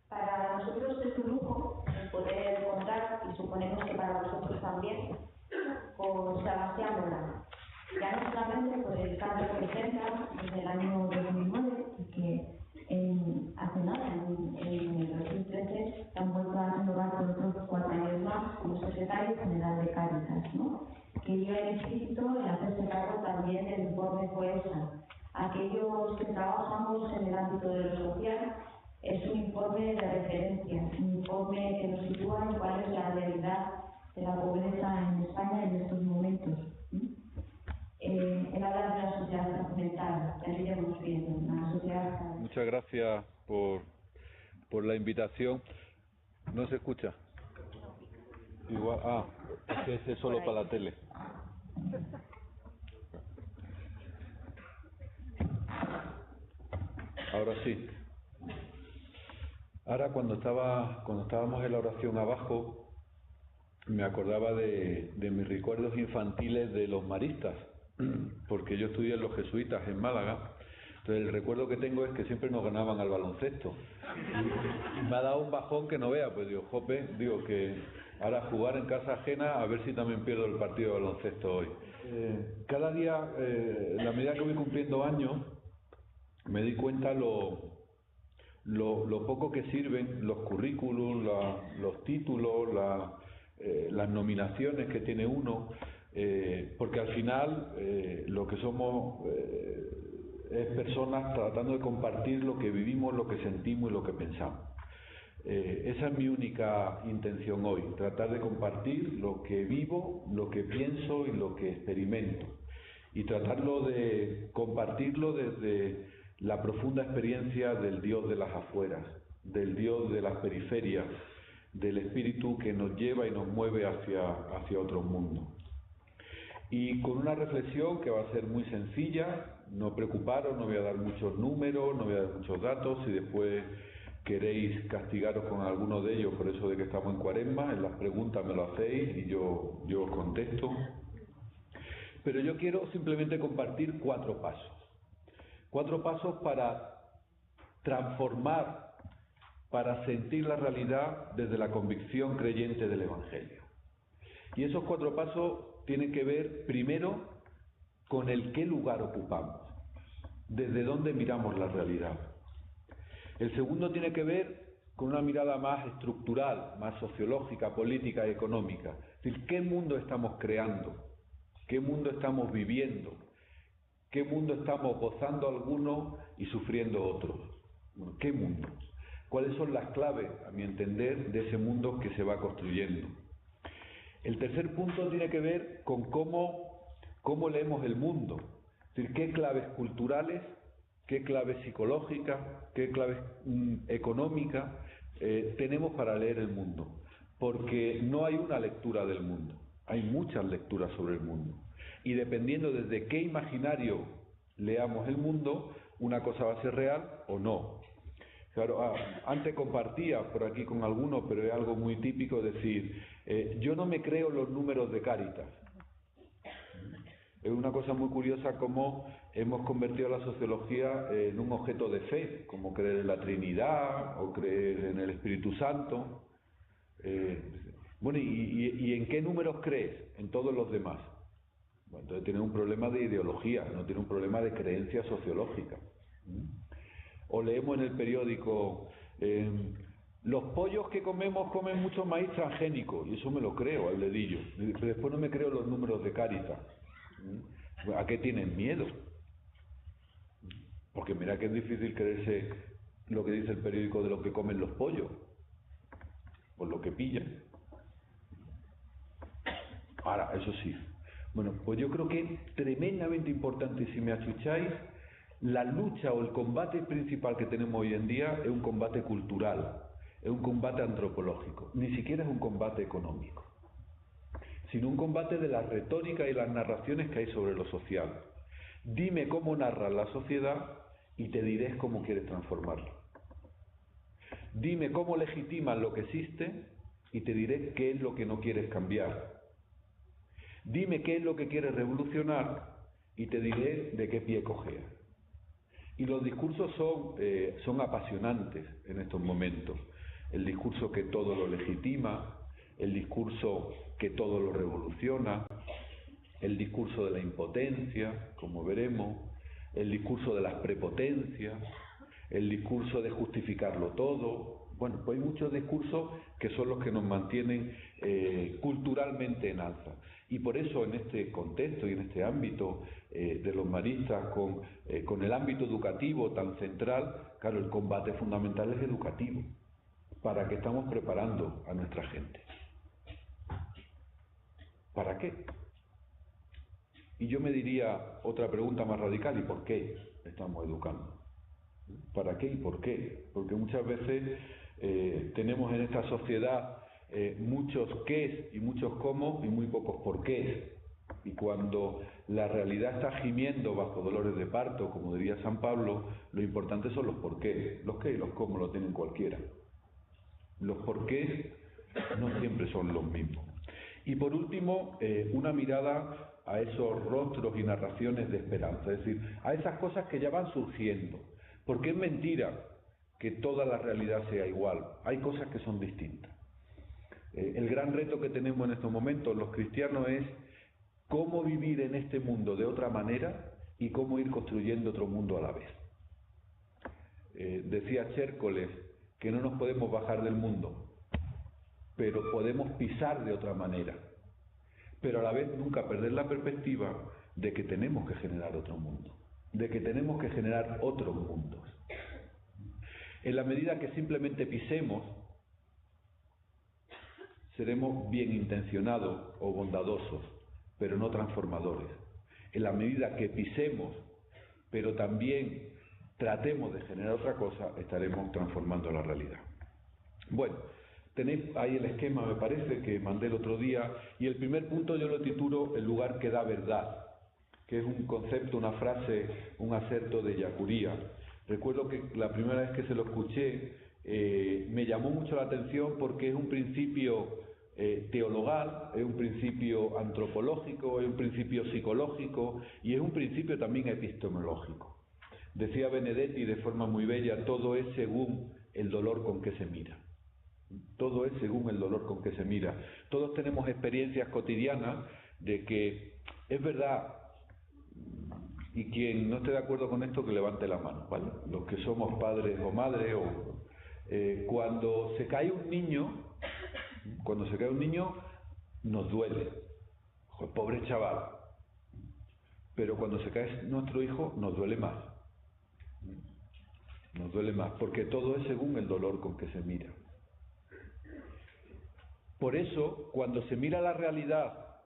Para nosotros es un lujo el poder contar, y suponemos que para vosotros también, con Sebastián Mola. Ya no solamente por el cambio que presenta desde el año 2009, y que hace nada, en el 2013, se han vuelto a renovar por otros 4 años más como secretario general de Cáritas, ¿no? Que lleva el espíritu en hacerse cargo también del informe FOESA. Aquellos que trabajamos en el ámbito de lo social, es un informe de referencia, un informe que nos sitúa en cuál es la realidad de la pobreza en España en estos momentos. Él habla de la sociedad fragmentada, ya lo iremos viendo, una sociedad. Muchas gracias por la invitación. ¿No se escucha? Igual, es que ese es solo para la tele. Ahora sí. Ahora cuando estábamos en la oración abajo, me acordaba de mis recuerdos infantiles de los maristas, porque yo estudié en los jesuitas en Málaga. Entonces el recuerdo que tengo es que siempre nos ganaban al baloncesto y me ha dado un bajón que no vea. Pues digo que ahora jugar en casa ajena, a ver si también pierdo el partido de baloncesto hoy. Cada día, en la medida que voy cumpliendo años, me di cuenta lo poco que sirven los currículums, los títulos, las nominaciones que tiene uno, porque al final lo que somos es personas tratando de compartir lo que vivimos, lo que sentimos y lo que pensamos. Esa es mi única intención hoy, tratar de compartir lo que vivo, lo que pienso y lo que experimento, y tratarlo de compartirlo desde la profunda experiencia del Dios de las afueras, del Dios de las periferias, del espíritu que nos lleva y nos mueve hacia otro mundo. Y con una reflexión que va a ser muy sencilla, no preocuparos, no voy a dar muchos números, no voy a dar muchos datos. Si después queréis castigaros con alguno de ellos por eso de que estamos en Cuaresma, en las preguntas me lo hacéis y yo os contesto. Pero yo quiero simplemente compartir 4 pasos. 4 pasos para transformar, para sentir la realidad desde la convicción creyente del Evangelio. Y esos 4 pasos tienen que ver primero con el qué lugar ocupamos, desde dónde miramos la realidad. El segundo tiene que ver con una mirada más estructural, más sociológica, política y económica. Es decir, ¿qué mundo estamos creando? ¿Qué mundo estamos viviendo? ¿Qué mundo estamos gozando algunos y sufriendo otros? Bueno, ¿qué mundo? ¿Cuáles son las claves, a mi entender, de ese mundo que se va construyendo? El tercer punto tiene que ver con cómo leemos el mundo. Es decir, qué claves culturales, qué claves psicológicas, qué claves económicas tenemos para leer el mundo. Porque no hay una lectura del mundo, hay muchas lecturas sobre el mundo. Y dependiendo desde qué imaginario leamos el mundo, una cosa va a ser real o no. Claro, antes compartía por aquí con algunos, pero es algo muy típico decir, yo no me creo los números de Cáritas. Es una cosa muy curiosa cómo hemos convertido la sociología en un objeto de fe, como creer en la Trinidad o creer en el Espíritu Santo. Bueno, ¿y en qué números crees? En todos los demás. Bueno, entonces tiene un problema de ideología, no tiene un problema de creencia sociológica. O leemos en el periódico, los pollos que comemos comen mucho maíz transgénico, y eso me lo creo al dedillo, pero después no me creo los números de Cáritas. ¿A qué tienen miedo? Porque mira que es difícil creerse lo que dice el periódico de lo que comen los pollos, por lo que pillan. Ahora, eso sí, bueno, pues yo creo que es tremendamente importante, y si me achucháis, la lucha o el combate principal que tenemos hoy en día es un combate cultural, es un combate antropológico, ni siquiera es un combate económico, sino un combate de la retórica y las narraciones que hay sobre lo social. Dime cómo narras la sociedad y te diré cómo quieres transformarla. Dime cómo legitimas lo que existe y te diré qué es lo que no quieres cambiar. Dime qué es lo que quieres revolucionar y te diré de qué pie cojeas. Y los discursos son apasionantes en estos momentos. el discurso que todo lo legitima, el discurso que todo lo revoluciona, el discurso de la impotencia, como veremos, el discurso de las prepotencias, el discurso de justificarlo todo. Bueno, pues hay muchos discursos que son los que nos mantienen culturalmente en alza. Y por eso en este contexto y en este ámbito de los maristas, con el ámbito educativo tan central, claro, el combate fundamental es educativo. ¿Para qué estamos preparando a nuestra gente? ¿Para qué? Y yo me diría otra pregunta más radical: ¿y por qué estamos educando? ¿Para qué y por qué? Porque muchas veces tenemos en esta sociedad muchos qués y muchos cómo y muy pocos por qué. Y cuando la realidad está gimiendo bajo dolores de parto, como diría San Pablo, lo importante son los por qué. Los qué y los cómo lo tienen cualquiera. Los por qué no siempre son los mismos. Y por último, una mirada a esos rostros y narraciones de esperanza, es decir, a esas cosas que ya van surgiendo. Porque es mentira que toda la realidad sea igual, hay cosas que son distintas. El gran reto que tenemos en estos momentos los cristianos es cómo vivir en este mundo de otra manera y cómo ir construyendo otro mundo a la vez. Decía Chércoles que no nos podemos bajar del mundo, pero podemos pisar de otra manera, pero a la vez nunca perder la perspectiva de que tenemos que generar otro mundo, de que tenemos que generar otros mundos. En la medida que simplemente pisemos, seremos bien intencionados o bondadosos, pero no transformadores. En la medida que pisemos, pero también tratemos de generar otra cosa, estaremos transformando la realidad. Bueno, tenéis ahí el esquema, me parece, que mandé el otro día, y el primer punto yo lo titulo El lugar que da verdad, que es un concepto, una frase, un acerto de Yacuría. Recuerdo que la primera vez que se lo escuché me llamó mucho la atención porque es un principio teologal, es un principio antropológico, es un principio psicológico y es un principio también epistemológico. Decía Benedetti de forma muy bella: todo es según el dolor con que se mira. Todo es según el dolor con que se mira. Todos tenemos experiencias cotidianas de que es verdad, y quien no esté de acuerdo con esto que levante la mano, ¿vale? Los que somos padres o madres, cuando se cae un niño, nos duele. Joder, pobre chaval. Pero cuando se cae nuestro hijo nos duele más. Nos duele más, porque todo es según el dolor con que se mira. Por eso, cuando se mira la realidad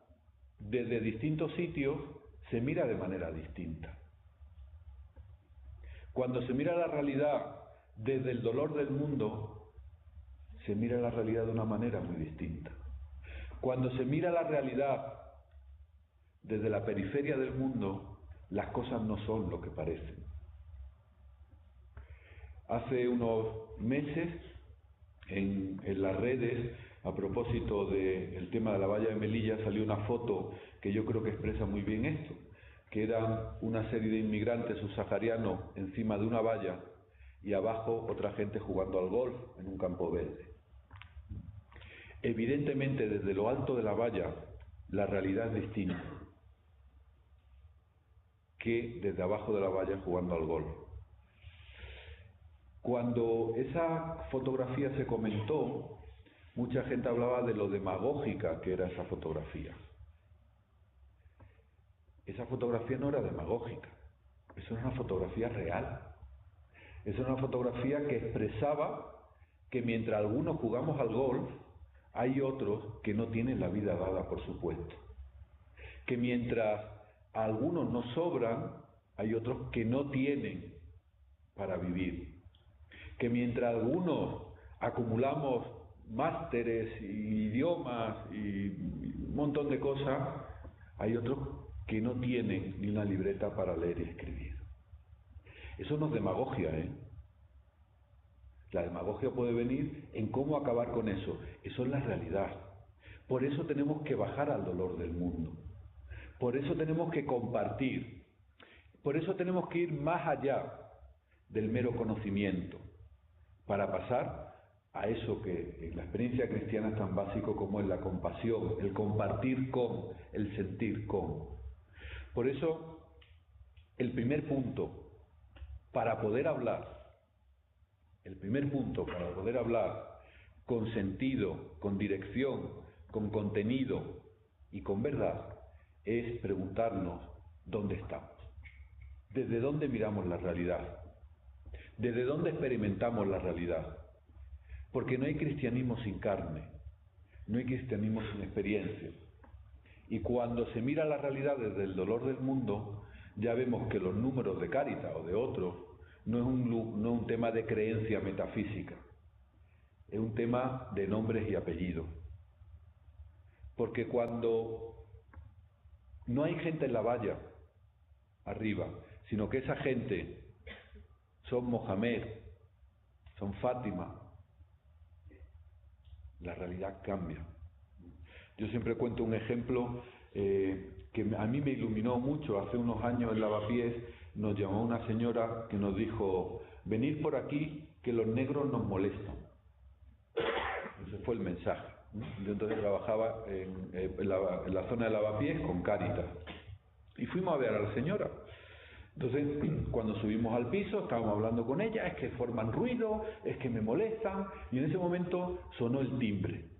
desde distintos sitios, se mira de manera distinta. Cuando se mira la realidad desde el dolor del mundo, se mira la realidad de una manera muy distinta. Cuando se mira la realidad desde la periferia del mundo, las cosas no son lo que parecen. Hace unos meses, en las redes, a propósito del tema de la valla de Melilla, salió una foto que yo creo que expresa muy bien esto, que eran una serie de inmigrantes subsaharianos encima de una valla y abajo otra gente jugando al golf en un campo verde. Evidentemente, desde lo alto de la valla, la realidad es distinta que desde abajo de la valla jugando al golf. Cuando esa fotografía se comentó, mucha gente hablaba de lo demagógica que era esa fotografía. Esa fotografía no era demagógica, eso era una fotografía real. Eso era una fotografía que expresaba que mientras algunos jugamos al golf, hay otros que no tienen la vida dada por supuesto. Que mientras a algunos nos sobran, hay otros que no tienen para vivir. Que mientras algunos acumulamos másteres y idiomas y un montón de cosas, hay otros que no tienen ni una libreta para leer y escribir. Eso no es demagogia, ¿eh? La demagogia puede venir en cómo acabar con eso. Eso es la realidad. Por eso tenemos que bajar al dolor del mundo. Por eso tenemos que compartir. Por eso tenemos que ir más allá del mero conocimiento, para pasar a eso que en la experiencia cristiana es tan básico como es la compasión, el compartir con, el sentir con. Por eso, el primer punto para poder hablar con sentido, con dirección, con contenido y con verdad, es preguntarnos dónde estamos, desde dónde miramos la realidad, desde dónde experimentamos la realidad. Porque no hay cristianismo sin carne, no hay cristianismo sin experiencia. Y cuando se mira la realidad desde el dolor del mundo, ya vemos que los números de Cáritas o de otros no es un tema de creencia metafísica, es un tema de nombres y apellidos. Porque cuando no hay gente en la valla arriba, sino que esa gente son Mohamed, son Fátima, la realidad cambia. Yo siempre cuento un ejemplo que a mí me iluminó mucho. Hace unos años en Lavapiés nos llamó una señora que nos dijo: venid por aquí que los negros nos molestan. Ese fue el mensaje. Yo entonces trabajaba en la zona de Lavapiés con Cáritas y fuimos a ver a la señora. Entonces, cuando subimos al piso, estábamos hablando con ella: es que forman ruido, es que me molestan, y en ese momento sonó el timbre.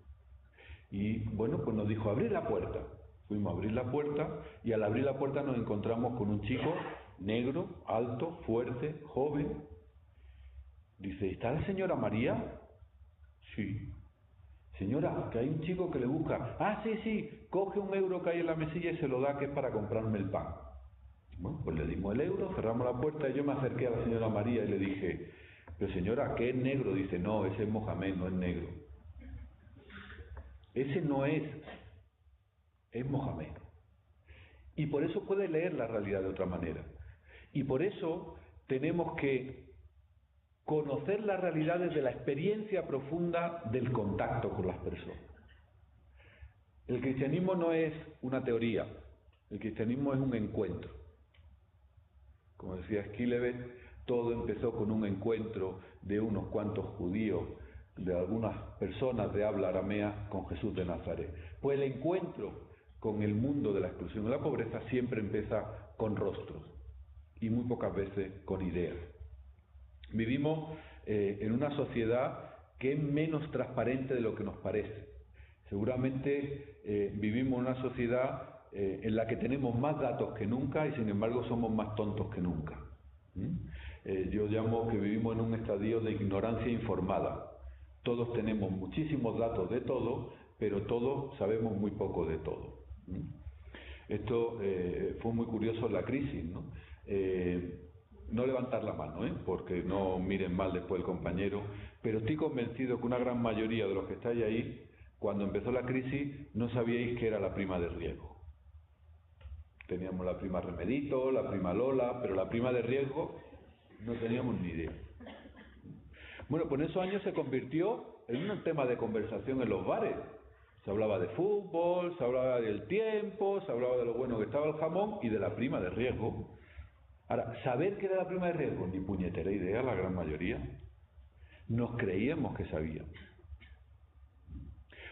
Y bueno, pues nos dijo: abrir la puerta. Fuimos a abrir la puerta, y al abrir la puerta nos encontramos con un chico negro, alto, fuerte, joven. Dice: ¿está la señora María? Sí. Señora, que hay un chico que le busca. Ah, sí, sí, coge un euro que hay en la mesilla y se lo da, que es para comprarme el pan. Bueno, pues le dimos el euro, cerramos la puerta y yo me acerqué a la señora María y le dije: pero señora, ¿qué es negro? Dice: no, ese es Mohamed, no es negro. Ese no es Mohamed. Y por eso puede leer la realidad de otra manera. Y por eso tenemos que conocer la realidad desde la experiencia profunda del contacto con las personas. El cristianismo no es una teoría, el cristianismo es un encuentro. Como decía Schillebeeck, todo empezó con un encuentro de unos cuantos judíos, de algunas personas de habla aramea, con Jesús de Nazaret. Pues el encuentro con el mundo de la exclusión y la pobreza siempre empieza con rostros y muy pocas veces con ideas. Vivimos en una sociedad que es menos transparente de lo que nos parece. Seguramente vivimos en una sociedad en la que tenemos más datos que nunca y sin embargo somos más tontos que nunca. Yo llamo que vivimos en un estadio de ignorancia informada. Todos tenemos muchísimos datos de todo, pero todos sabemos muy poco de todo. Esto fue muy curioso en la crisis, ¿no? No levantar la mano, porque no miren mal después el compañero, pero estoy convencido que una gran mayoría de los que estáis ahí, cuando empezó la crisis, no sabíais qué era la prima de riesgo. Teníamos la prima Remedito, la prima Lola, pero la prima de riesgo no teníamos ni idea. Bueno, pues en esos años se convirtió en un tema de conversación en los bares. Se hablaba de fútbol, se hablaba del tiempo, se hablaba de lo bueno que estaba el jamón y de la prima de riesgo. Ahora, saber qué era la prima de riesgo, ni puñetera idea la gran mayoría. Nos creíamos que sabíamos.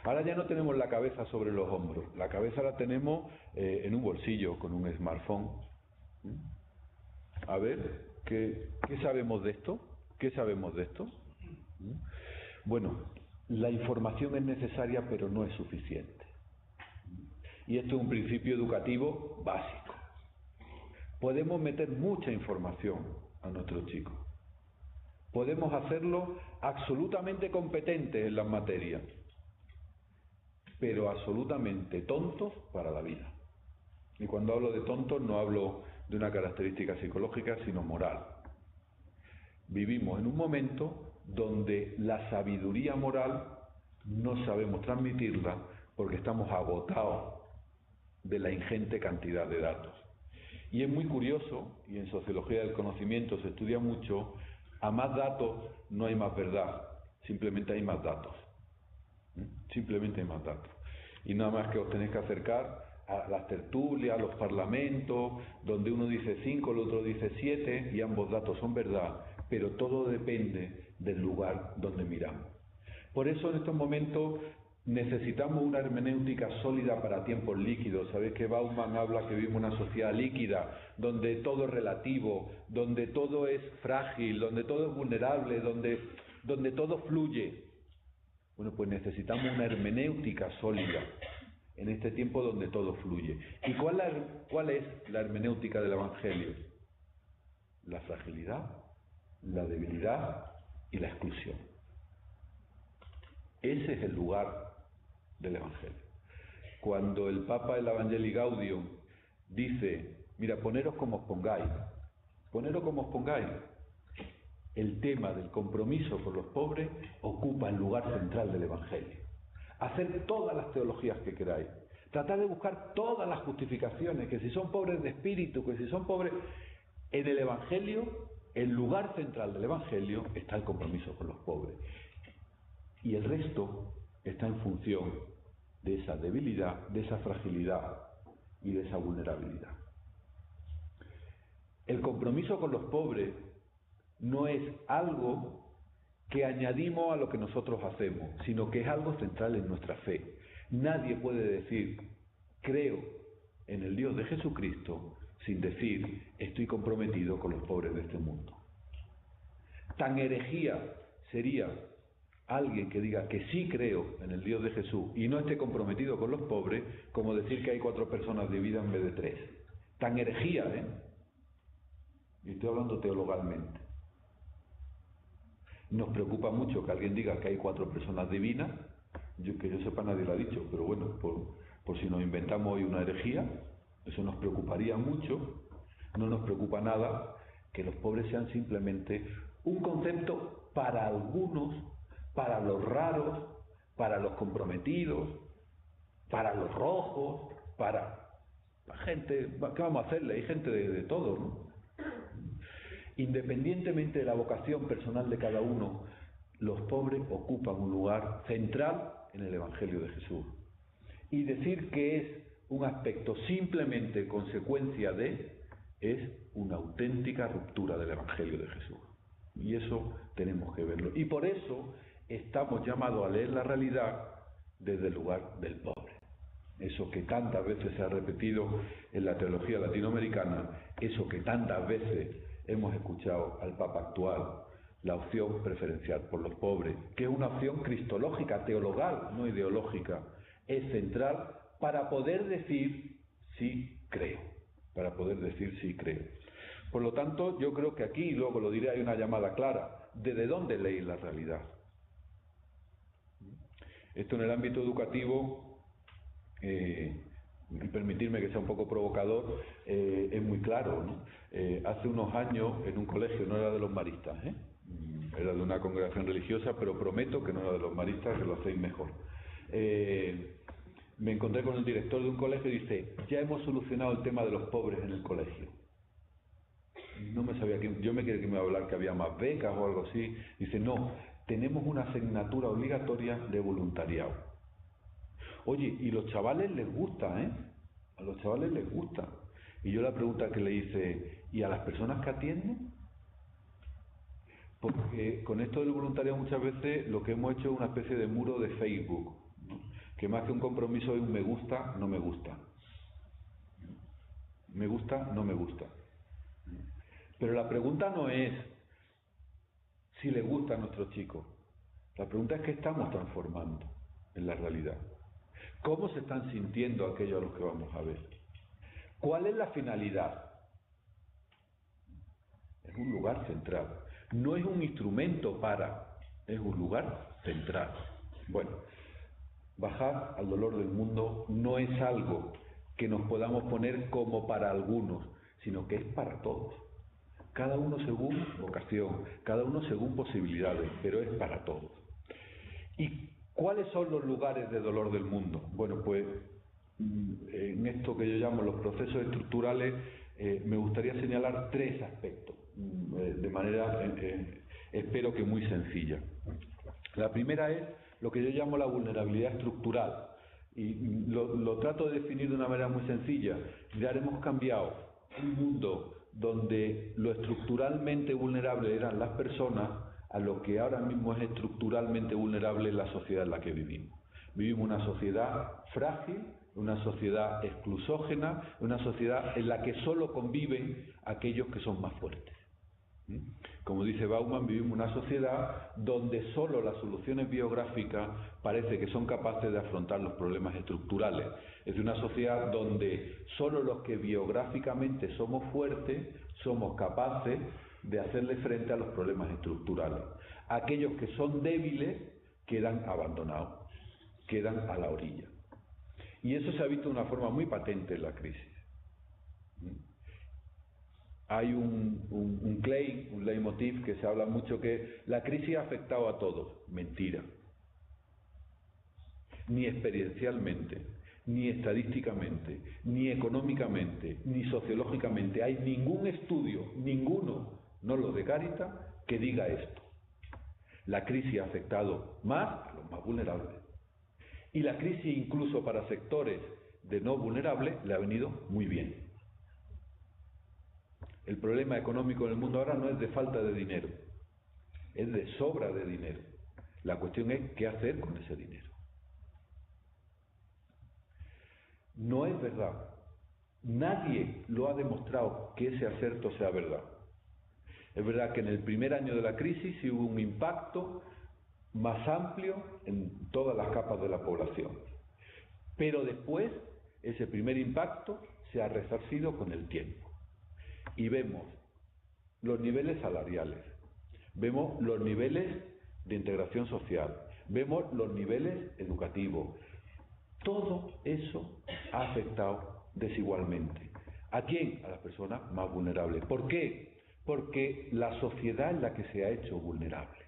Ahora ya no tenemos la cabeza sobre los hombros, la cabeza la tenemos en un bolsillo con un smartphone. A ver, ¿qué sabemos de esto? ¿Qué sabemos de esto? Bueno, la información es necesaria, pero no es suficiente. Y esto es un principio educativo básico. Podemos meter mucha información a nuestros chicos. Podemos hacerlo absolutamente competentes en las materias, pero absolutamente tontos para la vida. Y cuando hablo de tontos no hablo de una característica psicológica, sino moral. Vivimos en un momento donde la sabiduría moral no sabemos transmitirla porque estamos agotados de la ingente cantidad de datos. Y es muy curioso, y en sociología del conocimiento se estudia mucho, a más datos no hay más verdad, simplemente hay más datos. Simplemente hay más datos. Y nada más que os tenéis que acercar a las tertulias, a los parlamentos, donde uno dice 5, el otro dice 7, y ambos datos son verdad, pero todo depende del lugar donde miramos. Por eso en estos momentos necesitamos una hermenéutica sólida para tiempos líquidos. Sabéis que Bauman habla que vivimos una sociedad líquida, donde todo es relativo, donde todo es frágil, donde todo es vulnerable, donde todo fluye. Bueno, pues necesitamos una hermenéutica sólida en este tiempo donde todo fluye. ¿Y cuál es la hermenéutica del Evangelio? La fragilidad, la debilidad y la exclusión. Ese es el lugar del Evangelio. Cuando el Papa, el Evangelii Gaudium, dice, mira, poneros como os pongáis, el tema del compromiso con los pobres ocupa el lugar central del Evangelio. Hacer todas las teologías que queráis, tratar de buscar todas las justificaciones, que si son pobres de espíritu, que si son pobres... En el Evangelio, el lugar central del Evangelio está el compromiso con los pobres. Y el resto está en función de esa debilidad, de esa fragilidad y de esa vulnerabilidad. El compromiso con los pobres no es algo que añadimos a lo que nosotros hacemos, sino que es algo central en nuestra fe. Nadie puede decir, creo en el Dios de Jesucristo, sin decir, estoy comprometido con los pobres de este mundo. Tan herejía sería alguien que diga que sí creo en el Dios de Jesús y no esté comprometido con los pobres, como decir que hay 4 personas de vida en vez de 3. Tan herejía, ¿eh? Y estoy hablando teologalmente. Nos preocupa mucho que alguien diga que hay 4 personas divinas, que yo sepa nadie lo ha dicho, pero bueno, por si nos inventamos hoy una herejía, eso nos preocuparía mucho. No nos preocupa nada que los pobres sean simplemente un concepto para algunos, para los raros, para los comprometidos, para los rojos, para la gente. ¿Qué vamos a hacerle? Hay gente de todo, ¿no? Independientemente de la vocación personal de cada uno, los pobres ocupan un lugar central en el Evangelio de Jesús. Y decir que es un aspecto simplemente consecuencia de, es una auténtica ruptura del Evangelio de Jesús. Y eso tenemos que verlo. Y por eso estamos llamados a leer la realidad desde el lugar del pobre. Eso que tantas veces se ha repetido en la teología latinoamericana, eso que tantas veces hemos escuchado al Papa actual, la opción preferencial por los pobres, que es una opción cristológica, teologal, no ideológica, es central para poder decir sí creo, Por lo tanto, yo creo que aquí, y luego lo diré, hay una llamada clara, ¿desde dónde leéis la realidad? Esto en el ámbito educativo, y permitirme que sea un poco provocador, es muy claro, ¿no? Hace unos años en un colegio, no era de los maristas, era de una congregación religiosa, pero prometo que no era de los maristas, que lo hacéis mejor. Me encontré con el director de un colegio y dice, ya hemos solucionado el tema de los pobres en el colegio. No me sabía yo me creía que me iba a hablar que había más becas o algo así. Dice, no, tenemos una asignatura obligatoria de voluntariado. Oye, y los chavales les gusta, ¿eh? A los chavales les gusta. Y yo la pregunta que le hice, ¿y a las personas que atienden? Porque con esto del voluntariado muchas veces lo que hemos hecho es una especie de muro de Facebook, ¿no? Que más que un compromiso es un me gusta, no me gusta. Me gusta, no me gusta. Pero la pregunta no es si le gusta a nuestros chicos. La pregunta es qué estamos transformando en la realidad. ¿Cómo se están sintiendo aquellos a los que vamos a ver? ¿Cuál es la finalidad? Es un lugar central. No es un instrumento es un lugar central. Bueno, bajar al dolor del mundo no es algo que nos podamos poner como para algunos, sino que es para todos. Cada uno según vocación, cada uno según posibilidades, pero es para todos. ¿Y cuáles son los lugares de dolor del mundo? Bueno, pues en esto que yo llamo los procesos estructurales, me gustaría señalar 3 aspectos, de manera, espero que muy sencilla. La primera es lo que yo llamo la vulnerabilidad estructural, y lo trato de definir de una manera muy sencilla. Ya hemos cambiado un mundo donde lo estructuralmente vulnerable eran las personas a lo que ahora mismo es estructuralmente vulnerable en la sociedad en la que vivimos. Vivimos una sociedad frágil, una sociedad exclusógena, una sociedad en la que solo conviven aquellos que son más fuertes. Como dice Bauman, vivimos una sociedad donde solo las soluciones biográficas parece que son capaces de afrontar los problemas estructurales. Es una sociedad donde solo los que biográficamente somos fuertes somos capaces de hacerle frente a los problemas estructurales. Aquellos que son débiles quedan abandonados, quedan a la orilla. Y eso se ha visto de una forma muy patente en la crisis. Hay un claim, un leitmotiv que se habla mucho, que la crisis ha afectado a todos. Mentira. Ni experiencialmente, ni estadísticamente, ni económicamente, ni sociológicamente hay ningún estudio, ninguno, no los de Cáritas, que diga esto. La crisis ha afectado más a los más vulnerables. Y la crisis, incluso para sectores de no vulnerables, le ha venido muy bien. El problema económico en el mundo ahora no es de falta de dinero, es de sobra de dinero. La cuestión es qué hacer con ese dinero. No es verdad. Nadie lo ha demostrado que ese acerto sea verdad. Es verdad que en el primer año de la crisis sí hubo un impacto más amplio en todas las capas de la población. Pero después, ese primer impacto se ha resarcido con el tiempo. Y vemos los niveles salariales, vemos los niveles de integración social, vemos los niveles educativos. Todo eso ha afectado desigualmente. ¿A quién? A las personas más vulnerables. ¿Por qué? Porque la sociedad es la que se ha hecho vulnerable.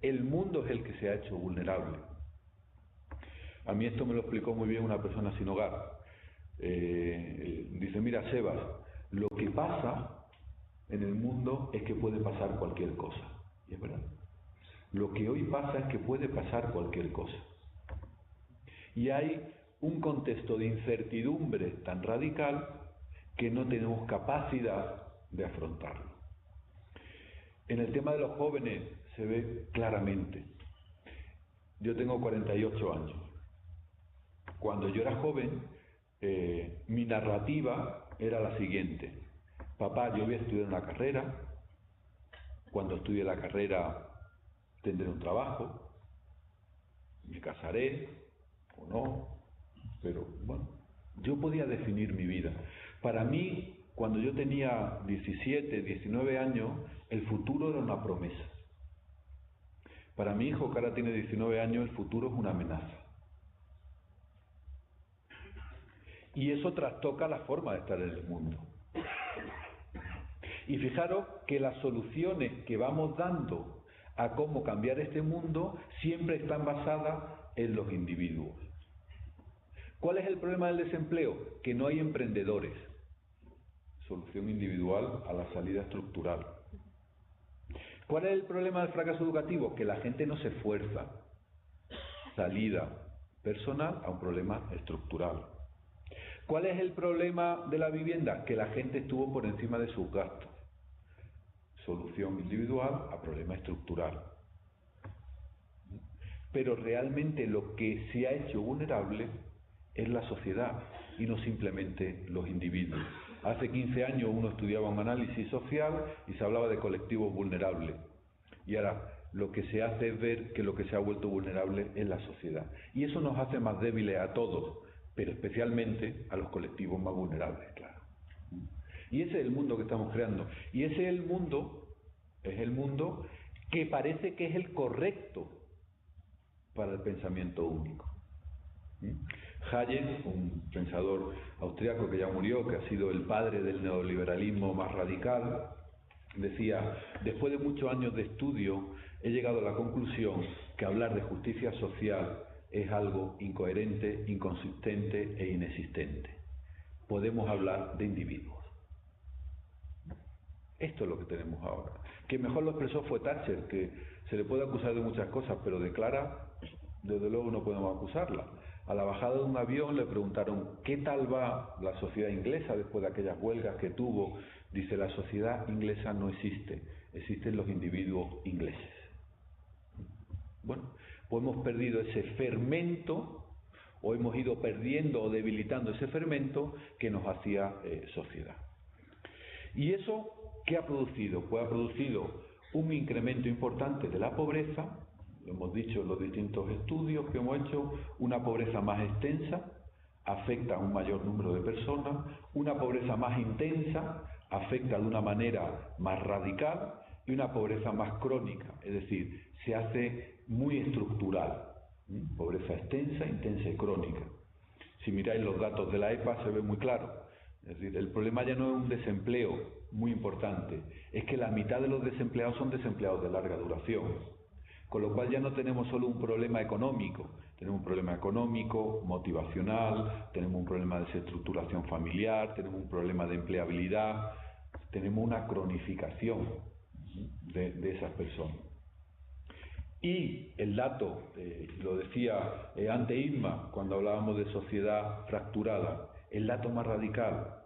El mundo es el que se ha hecho vulnerable. A mí esto me lo explicó muy bien una persona sin hogar. Dice, mira, Sebas, lo que pasa en el mundo es que puede pasar cualquier cosa. Y es verdad. Lo que hoy pasa es que puede pasar cualquier cosa. Y hay un contexto de incertidumbre tan radical que no tenemos capacidad de afrontarlo. En el tema de los jóvenes se ve claramente. Yo tengo 48 años. Cuando yo era joven, mi narrativa era la siguiente. Papá, yo voy a estudiar una carrera. Cuando estudie la carrera tendré un trabajo. Me casaré o no. Pero bueno, yo podía definir mi vida. Para mí, cuando yo tenía 17, 19 años, el futuro era una promesa. Para mi hijo, que ahora tiene 19 años, el futuro es una amenaza. Y eso trastoca la forma de estar en el mundo. Y fijaros que las soluciones que vamos dando a cómo cambiar este mundo siempre están basadas en los individuos. ¿Cuál es el problema del desempleo? Que no hay emprendedores. Solución individual a la salida estructural. ¿Cuál es el problema del fracaso educativo? Que la gente no se esfuerza. Salida personal a un problema estructural. ¿Cuál es el problema de la vivienda? Que la gente estuvo por encima de sus gastos. Solución individual a problema estructural. Pero realmente lo que se ha hecho vulnerable es la sociedad y no simplemente los individuos. Hace 15 años uno estudiaba un análisis social y se hablaba de colectivos vulnerables. Y ahora lo que se hace es ver que lo que se ha vuelto vulnerable es la sociedad. Y eso nos hace más débiles a todos, pero especialmente a los colectivos más vulnerables, claro. Y ese es el mundo que estamos creando. Y ese es el mundo que parece que es el correcto para el pensamiento único. Hayek, un pensador austriaco que ya murió, que ha sido el padre del neoliberalismo más radical, decía, después de muchos años de estudio, he llegado a la conclusión que hablar de justicia social es algo incoherente, inconsistente e inexistente. Podemos hablar de individuos. Esto es lo que tenemos ahora. Que mejor lo expresó fue Thatcher, que se le puede acusar de muchas cosas, pero de Clara, desde luego no podemos acusarla. A la bajada de un avión le preguntaron ¿qué tal va la sociedad inglesa después de aquellas huelgas que tuvo Dice, la sociedad inglesa no existe, existen los individuos ingleses. Bueno, pues hemos perdido ese fermento, o hemos ido perdiendo o debilitando ese fermento que nos hacía sociedad. ¿Y eso qué ha producido? Pues ha producido un incremento importante de la pobreza, lo hemos dicho en los distintos estudios que hemos hecho, una pobreza más extensa, afecta a un mayor número de personas, una pobreza más intensa, afecta de una manera más radical, y una pobreza más crónica, es decir, se hace muy estructural. Pobreza extensa, intensa y crónica. Si miráis los datos de la EPA se ve muy claro. Es decir, el problema ya no es un desempleo muy importante, es que la mitad de los desempleados son desempleados de larga duración. Con lo cual ya no tenemos solo un problema económico, tenemos un problema económico, motivacional, tenemos un problema de desestructuración familiar, tenemos un problema de empleabilidad, tenemos una cronificación de esas personas. Y el dato, lo decía ante Isma, cuando hablábamos de sociedad fracturada, el dato más radical,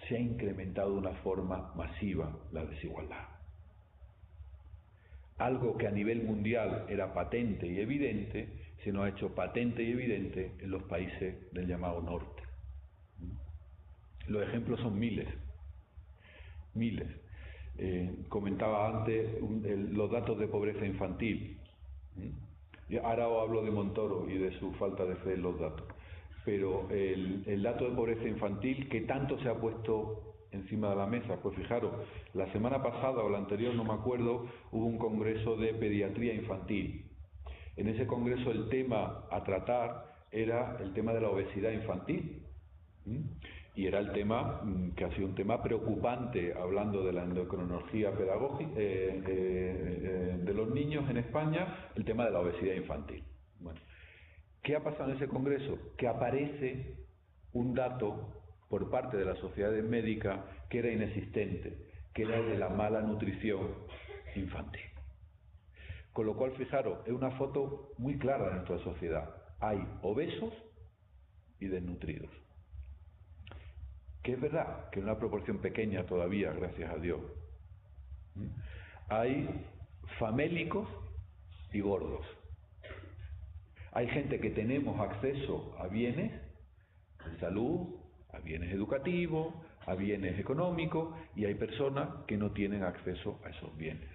se ha incrementado de una forma masiva la desigualdad. Algo que a nivel mundial era patente y evidente, se nos ha hecho patente y evidente en los países del llamado norte. Los ejemplos son miles. Comentaba antes los datos de pobreza infantil. Y ahora os hablo de Montoro y de su falta de fe en los datos. Pero el dato de pobreza infantil que tanto se ha puesto encima de la mesa, pues fijaros, la semana pasada o la anterior, no me acuerdo, hubo un congreso de pediatría infantil. En ese congreso el tema a tratar era el tema de la obesidad infantil. Y era el tema que ha sido un tema preocupante, hablando de la endocrinología pedagógica de los niños en España, el tema de la obesidad infantil. Bueno, ¿qué ha pasado en ese congreso? Que aparece un dato por parte de las sociedades médicas que era inexistente, que era el de la mala nutrición infantil. Con lo cual, fijaros, es una foto muy clara de nuestra sociedad. Hay obesos y desnutridos. Que es verdad que en una proporción pequeña todavía, gracias a Dios. Hay famélicos y gordos. Hay gente que tenemos acceso a bienes de salud, a bienes educativos, a bienes económicos, y hay personas que no tienen acceso a esos bienes.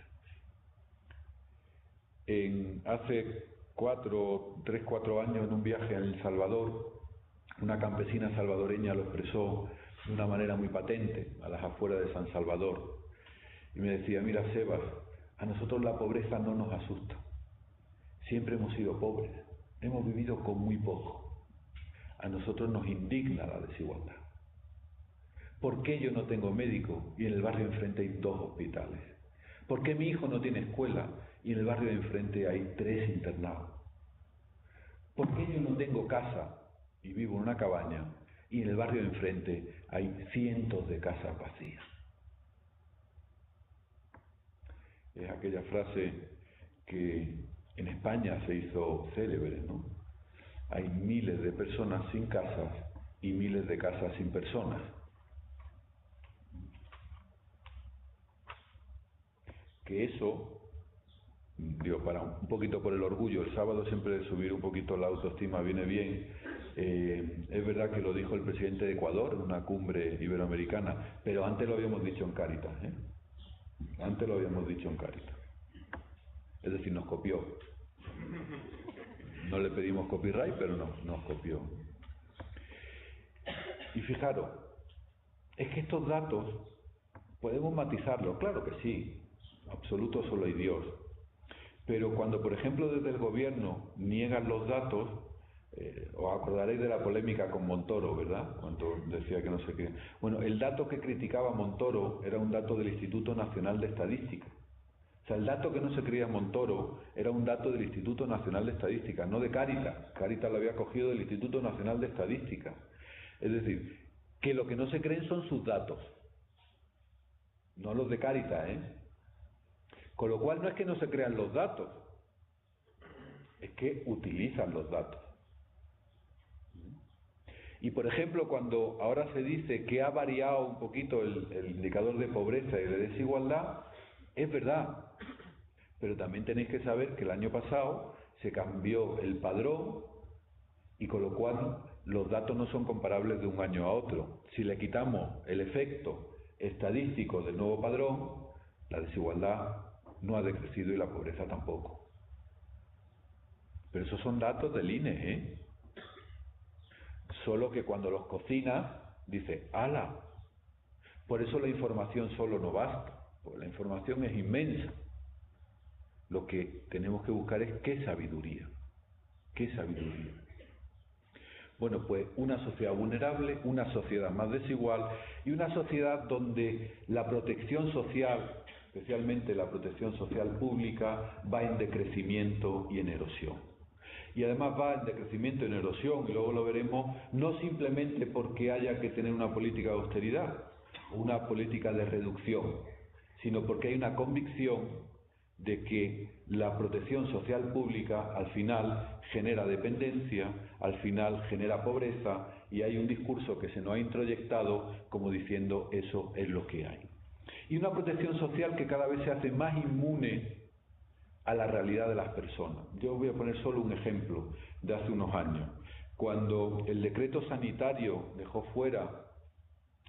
Hace 3-4 años, en un viaje a El Salvador, una campesina salvadoreña lo expresó de una manera muy patente, a las afueras de San Salvador, y me decía: mira, Sebas, a nosotros la pobreza no nos asusta, siempre hemos sido pobres, hemos vivido con muy poco, a nosotros nos indigna la desigualdad. ¿Por qué yo no tengo médico y en el barrio enfrente hay 2 hospitales? ¿Por qué mi hijo no tiene escuela y en el barrio de enfrente hay 3 internados? ¿Por qué yo no tengo casa y vivo en una cabaña y en el barrio de enfrente hay cientos de casas vacías? Es aquella frase que en España se hizo célebre, ¿no? Hay miles de personas sin casas y miles de casas sin personas. Que eso, digo, para un poquito por el orgullo, el sábado siempre subir un poquito la autoestima viene bien. Es verdad que lo dijo el presidente de Ecuador en una cumbre iberoamericana, pero antes lo habíamos dicho en Cáritas, Antes lo habíamos dicho en Cáritas. Es decir, nos copió. No le pedimos copyright, pero nos copió. Y fijaros, es que estos datos podemos matizarlos, claro que sí, absoluto solo hay Dios. Pero cuando, por ejemplo, desde el gobierno niegan los datos, os acordaréis de la polémica con Montoro, ¿verdad? Cuando decía que no sé qué. Bueno, el dato que criticaba Montoro era un dato del Instituto Nacional de Estadística. O sea, el dato que no se creía Montoro era un dato del Instituto Nacional de Estadística, no de Cáritas. Cáritas lo había cogido del Instituto Nacional de Estadística. Es decir, que lo que no se creen son sus datos, no los de Cáritas, Con lo cual no es que no se crean los datos, es que utilizan los datos. Y por ejemplo, cuando ahora se dice que ha variado un poquito el indicador de pobreza y de desigualdad, es verdad, pero también tenéis que saber que el año pasado se cambió el padrón y con lo cual los datos no son comparables de un año a otro. Si le quitamos el efecto estadístico del nuevo padrón, la desigualdad no ha decrecido y la pobreza tampoco. Pero esos son datos del INE, ¿eh? Solo que cuando los cocinas, dice, ¡hala! Por eso la información solo no basta, porque la información es inmensa. Lo que tenemos que buscar es qué sabiduría. ¿Qué sabiduría? Bueno, pues una sociedad vulnerable, una sociedad más desigual y una sociedad donde la protección social, especialmente la protección social pública, va en decrecimiento y en erosión. Y además va en decrecimiento y en erosión, y luego lo veremos, no simplemente porque haya que tener una política de austeridad, una política de reducción, sino porque hay una convicción de que la protección social pública al final genera dependencia, al final genera pobreza, y hay un discurso que se nos ha introyectado como diciendo eso es lo que hay. Y una protección social que cada vez se hace más inmune a la realidad de las personas. Yo voy a poner solo un ejemplo de hace unos años. Cuando el decreto sanitario dejó fuera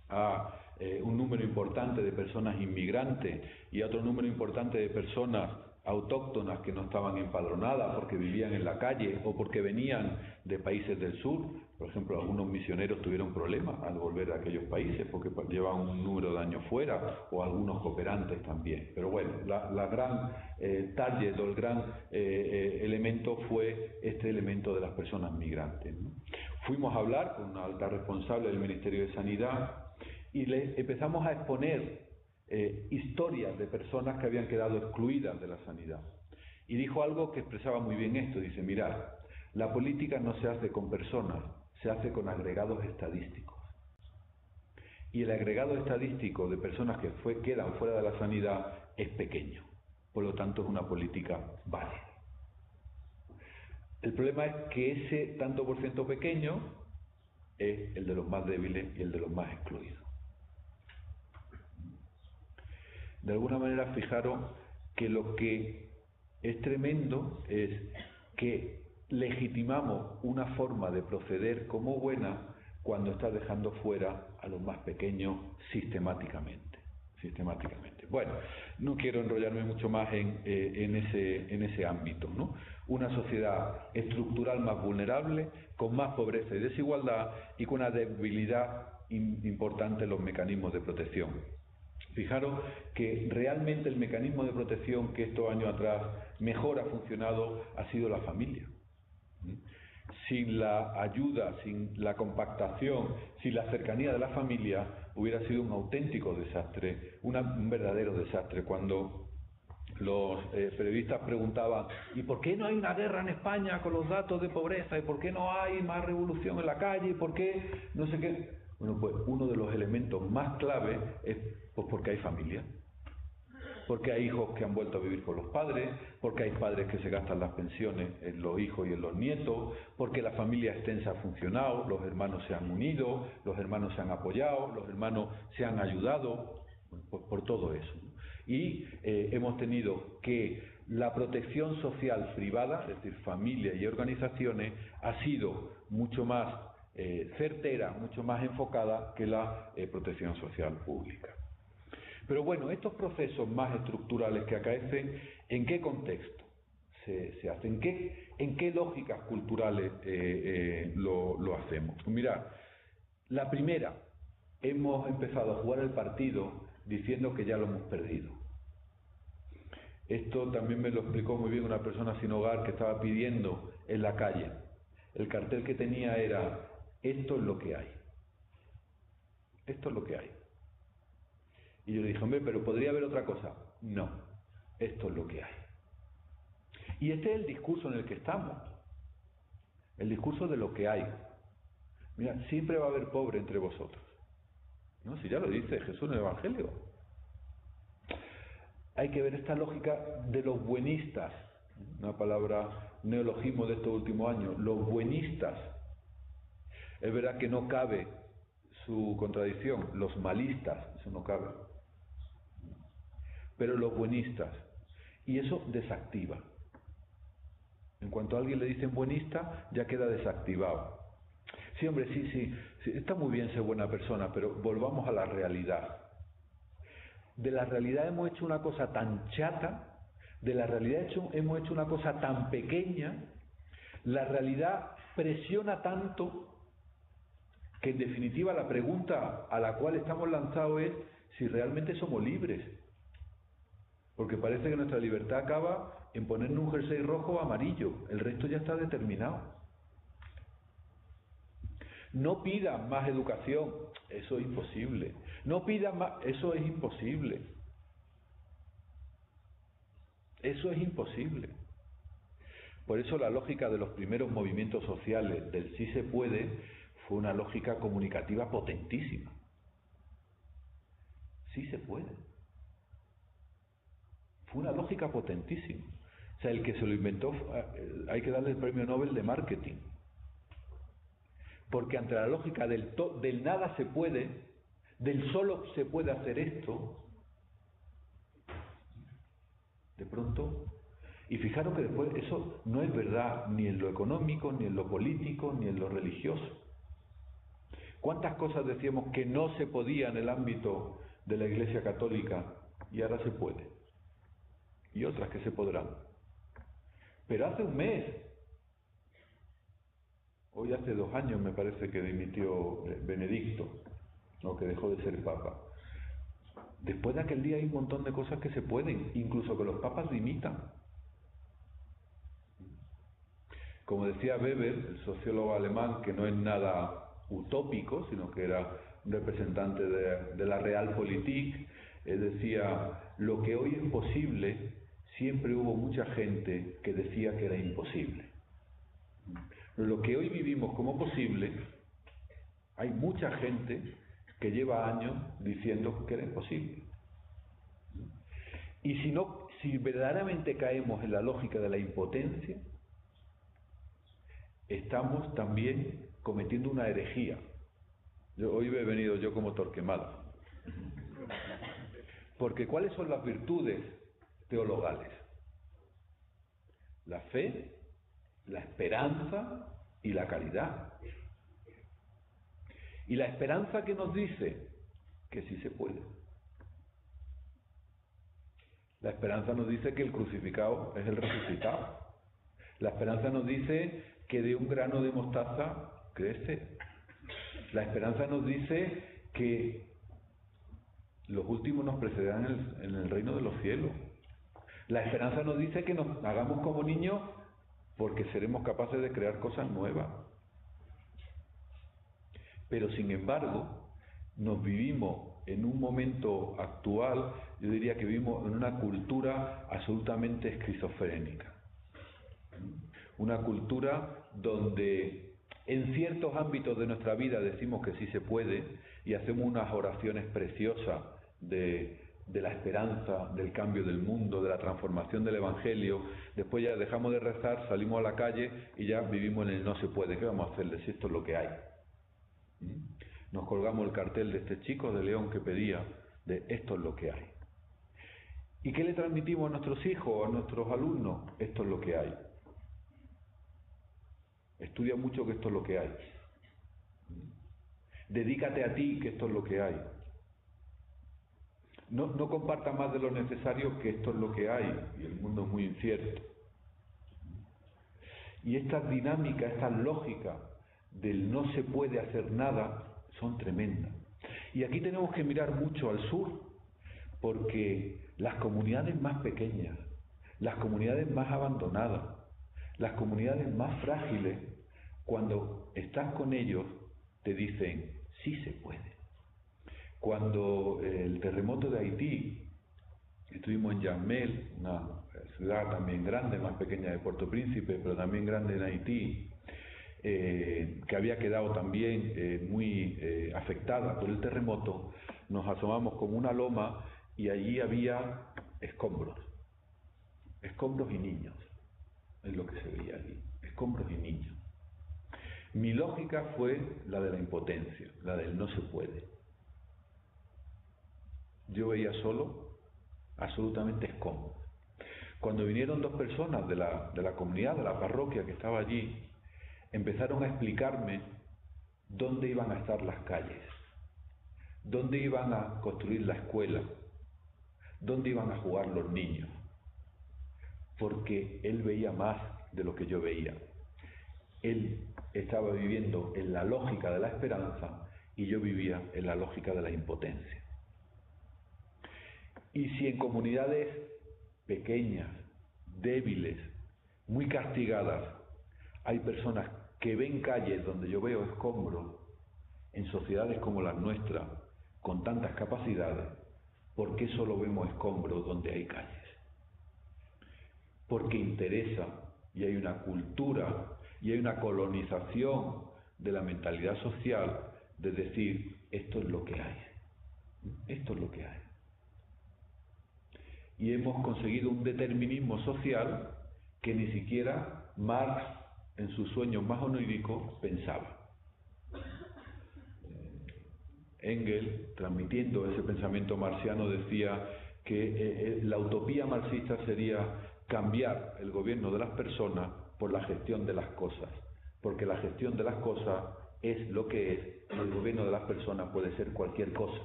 a un número importante de personas inmigrantes y a otro número importante de personas autóctonas que no estaban empadronadas porque vivían en la calle o porque venían de países del sur. Por ejemplo, algunos misioneros tuvieron problemas al volver a aquellos países porque llevan un número de años fuera, o algunos cooperantes también. Pero bueno, la gran target o el gran elemento fue este elemento de las personas migrantes, ¿no? Fuimos a hablar con una alta responsable del Ministerio de Sanidad y le empezamos a exponer historias de personas que habían quedado excluidas de la sanidad. Y dijo algo que expresaba muy bien esto. Dice, mirad, la política no se hace con personas, se hace con agregados estadísticos. Y el agregado estadístico de personas que quedan fuera de la sanidad es pequeño. Por lo tanto, es una política válida. El problema es que ese tanto por ciento pequeño es el de los más débiles y el de los más excluidos. De alguna manera, fijaros que lo que es tremendo es que legitimamos una forma de proceder como buena cuando está dejando fuera a los más pequeños sistemáticamente. Bueno, no quiero enrollarme mucho más en ese ámbito, ¿no? Una sociedad estructural más vulnerable, con más pobreza y desigualdad y con una debilidad importante en los mecanismos de protección. Fijaros que realmente el mecanismo de protección que estos años atrás mejor ha funcionado ha sido la familia. Sin la ayuda, sin la compactación, sin la cercanía de la familia, hubiera sido un auténtico desastre, un verdadero desastre. Cuando los periodistas preguntaban, ¿y por qué no hay una guerra en España con los datos de pobreza? ¿Y por qué no hay más revolución en la calle? ¿Y por qué no sé qué? Bueno, pues uno de los elementos más clave es pues porque hay familia. Porque hay hijos que han vuelto a vivir con los padres, porque hay padres que se gastan las pensiones en los hijos y en los nietos, porque la familia extensa ha funcionado, los hermanos se han unido, los hermanos se han apoyado, los hermanos se han ayudado, bueno, pues por todo eso, ¿no? Y hemos tenido que la protección social privada, es decir, familia y organizaciones, ha sido mucho más certera, mucho más enfocada que la protección social pública. Pero bueno, estos procesos más estructurales que acaecen, ¿en qué contexto se hacen? ¿En qué lógicas culturales lo hacemos? Mirad, la primera, hemos empezado a jugar el partido diciendo que ya lo hemos perdido. Esto también me lo explicó muy bien una persona sin hogar que estaba pidiendo en la calle. El cartel que tenía era, esto es lo que hay. Esto es lo que hay. Y yo le dije, hombre, pero ¿podría haber otra cosa? No, esto es lo que hay. Y este es el discurso en el que estamos. El discurso de lo que hay. Mira, siempre va a haber pobre entre vosotros. ¿No? Si ya lo dice Jesús en el Evangelio. Hay que ver esta lógica de los buenistas. Una palabra, neologismo de estos últimos años. Los buenistas. Es verdad que no cabe su contradicción, los malistas, eso no cabe, pero los buenistas, y eso desactiva. En cuanto a alguien le dicen buenista, ya queda desactivado. Sí, hombre, sí, está muy bien ser buena persona, pero volvamos a la realidad. De la realidad hemos hecho una cosa tan chata, de la realidad hemos hecho una cosa tan pequeña, la realidad presiona tanto que en definitiva la pregunta a la cual estamos lanzados es si realmente somos libres. Porque parece que nuestra libertad acaba en ponernos un jersey rojo o amarillo, el resto ya está determinado. No pidan más educación, eso es imposible. No pidan más, eso es imposible. Eso es imposible. Por eso la lógica de los primeros movimientos sociales del sí se puede fue una lógica comunicativa potentísima. Sí se puede. Fue una lógica potentísima. O sea, el que se lo inventó, hay que darle el premio Nobel de marketing. Porque ante la lógica del nada se puede, del solo se puede hacer esto, de pronto, y fijaros que después eso no es verdad ni en lo económico, ni en lo político, ni en lo religioso. ¿Cuántas cosas decíamos que no se podía en el ámbito de la Iglesia Católica y ahora se puede? Y otras que se podrán. Pero hace un mes, hoy hace 2 años me parece que dimitió Benedicto, o que dejó de ser papa. Después de aquel día hay un montón de cosas que se pueden, incluso que los papas dimitan. Como decía Weber, el sociólogo alemán, que no es nada utópico, sino que era un representante de la Realpolitik, él decía, lo que hoy es posible, siempre hubo mucha gente que decía que era imposible. Pero lo que hoy vivimos como posible, hay mucha gente que lleva años diciendo que era imposible. Y si verdaderamente caemos en la lógica de la impotencia, estamos también cometiendo una herejía. Hoy he venido yo como Torquemada. Porque ¿cuáles son las virtudes teologales? La fe, la esperanza y la caridad. Y la esperanza que nos dice que sí se puede. La esperanza nos dice que el crucificado es el resucitado. La esperanza nos dice que de un grano de mostaza crece. La esperanza nos dice que los últimos nos precederán en el reino de los cielos. La esperanza nos dice que nos hagamos como niños porque seremos capaces de crear cosas nuevas. Pero sin embargo, nos vivimos en un momento actual, yo diría que vivimos en una cultura absolutamente esquizofrénica. Una cultura donde en ciertos ámbitos de nuestra vida decimos que sí se puede y hacemos unas oraciones preciosas de la esperanza, del cambio del mundo, de la transformación del Evangelio. Después ya dejamos de rezar, salimos a la calle y ya vivimos en el no se puede. ¿Qué vamos a hacerle si esto es lo que hay? Nos colgamos el cartel de este chico de León que pedía de esto es lo que hay. ¿Y qué le transmitimos a nuestros hijos, a nuestros alumnos? Esto es lo que hay. Estudia mucho que esto es lo que hay. Dedícate a ti que esto es lo que hay. No comparta más de lo necesario que esto es lo que hay y el mundo es muy incierto. Y estas dinámicas, estas lógicas del no se puede hacer nada son tremendas. Y aquí tenemos que mirar mucho al sur porque las comunidades más pequeñas, las comunidades más abandonadas, las comunidades más frágiles, cuando estás con ellos te dicen sí se puede. Cuando el terremoto de Haití, estuvimos en Jacmel, una ciudad también grande, más pequeña de Puerto Príncipe, pero también grande en Haití, que había quedado también muy afectada por el terremoto, nos asomamos como una loma y allí había escombros y niños, es lo que se veía allí, escombros y niños. Mi lógica fue la de la impotencia, la del no se puede. Yo veía solo, absolutamente escombros. Cuando vinieron dos personas de la comunidad, de la parroquia que estaba allí, empezaron a explicarme dónde iban a estar las calles, dónde iban a construir la escuela, dónde iban a jugar los niños, porque él veía más de lo que yo veía. Él estaba viviendo en la lógica de la esperanza y yo vivía en la lógica de la impotencia. Y si en comunidades pequeñas, débiles, muy castigadas, hay personas que ven calles donde yo veo escombros, en sociedades como las nuestras, con tantas capacidades, ¿por qué solo vemos escombros donde hay calles? Porque interesa, y hay una cultura, y hay una colonización de la mentalidad social de decir, esto es lo que hay, esto es lo que hay. Y hemos conseguido un determinismo social que ni siquiera Marx, en sus sueños más oníricos, pensaba. Engels, transmitiendo ese pensamiento marxiano, decía que la utopía marxista sería cambiar el gobierno de las personas por la gestión de las cosas, porque la gestión de las cosas es lo que es, y el gobierno de las personas puede ser cualquier cosa.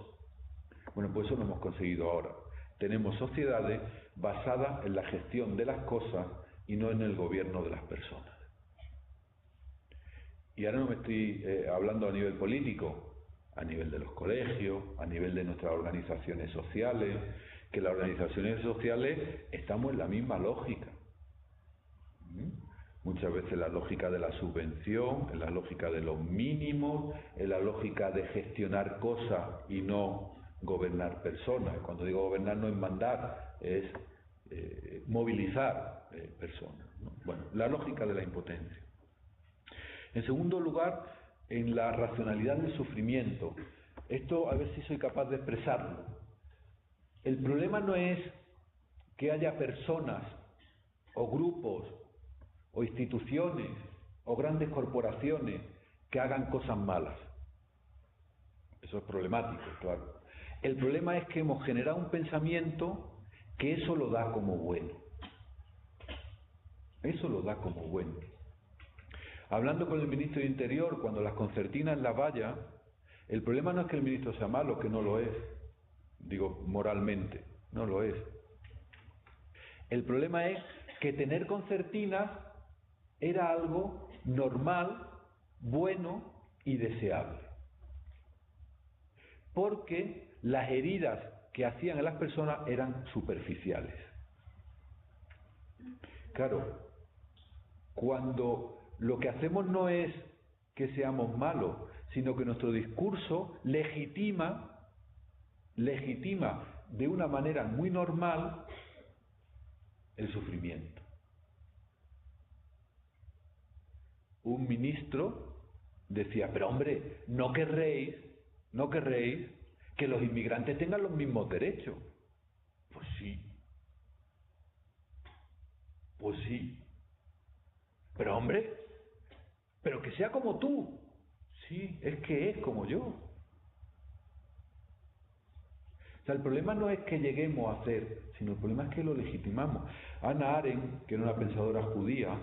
Bueno, pues eso lo hemos conseguido ahora. Tenemos sociedades basadas en la gestión de las cosas y no en el gobierno de las personas. Y ahora no me estoy hablando a nivel político, a nivel de los colegios, a nivel de nuestras organizaciones sociales, que las organizaciones sociales estamos en la misma lógica. Muchas veces la lógica de la subvención, en la lógica de los mínimos, en la lógica de gestionar cosas y no gobernar personas. Cuando digo gobernar no es mandar, es movilizar personas, ¿no? Bueno, la lógica de la impotencia. En segundo lugar, en la racionalidad del sufrimiento. Esto, a ver si soy capaz de expresarlo. El problema no es que haya personas o grupos o instituciones o grandes corporaciones que hagan cosas malas. Eso es problemático, claro. El problema es que hemos generado un pensamiento que eso lo da como bueno. Eso lo da como bueno. Hablando con el ministro de Interior, cuando las concertinas las vaya, el problema no es que el ministro sea malo, que no lo es. Digo, moralmente, no lo es. El problema es que tener concertinas era algo normal, bueno y deseable. Porque las heridas que hacían en las personas eran superficiales. Claro, cuando lo que hacemos no es que seamos malos, sino que nuestro discurso legitima de una manera muy normal el sufrimiento. Un ministro decía, pero hombre, no querréis que los inmigrantes tengan los mismos derechos. Pues sí, pero hombre, pero que sea como tú. Sí, es que es como yo. O sea, el problema no es que lleguemos a hacer, sino el problema es que lo legitimamos. Hannah Arendt, que era una pensadora judía,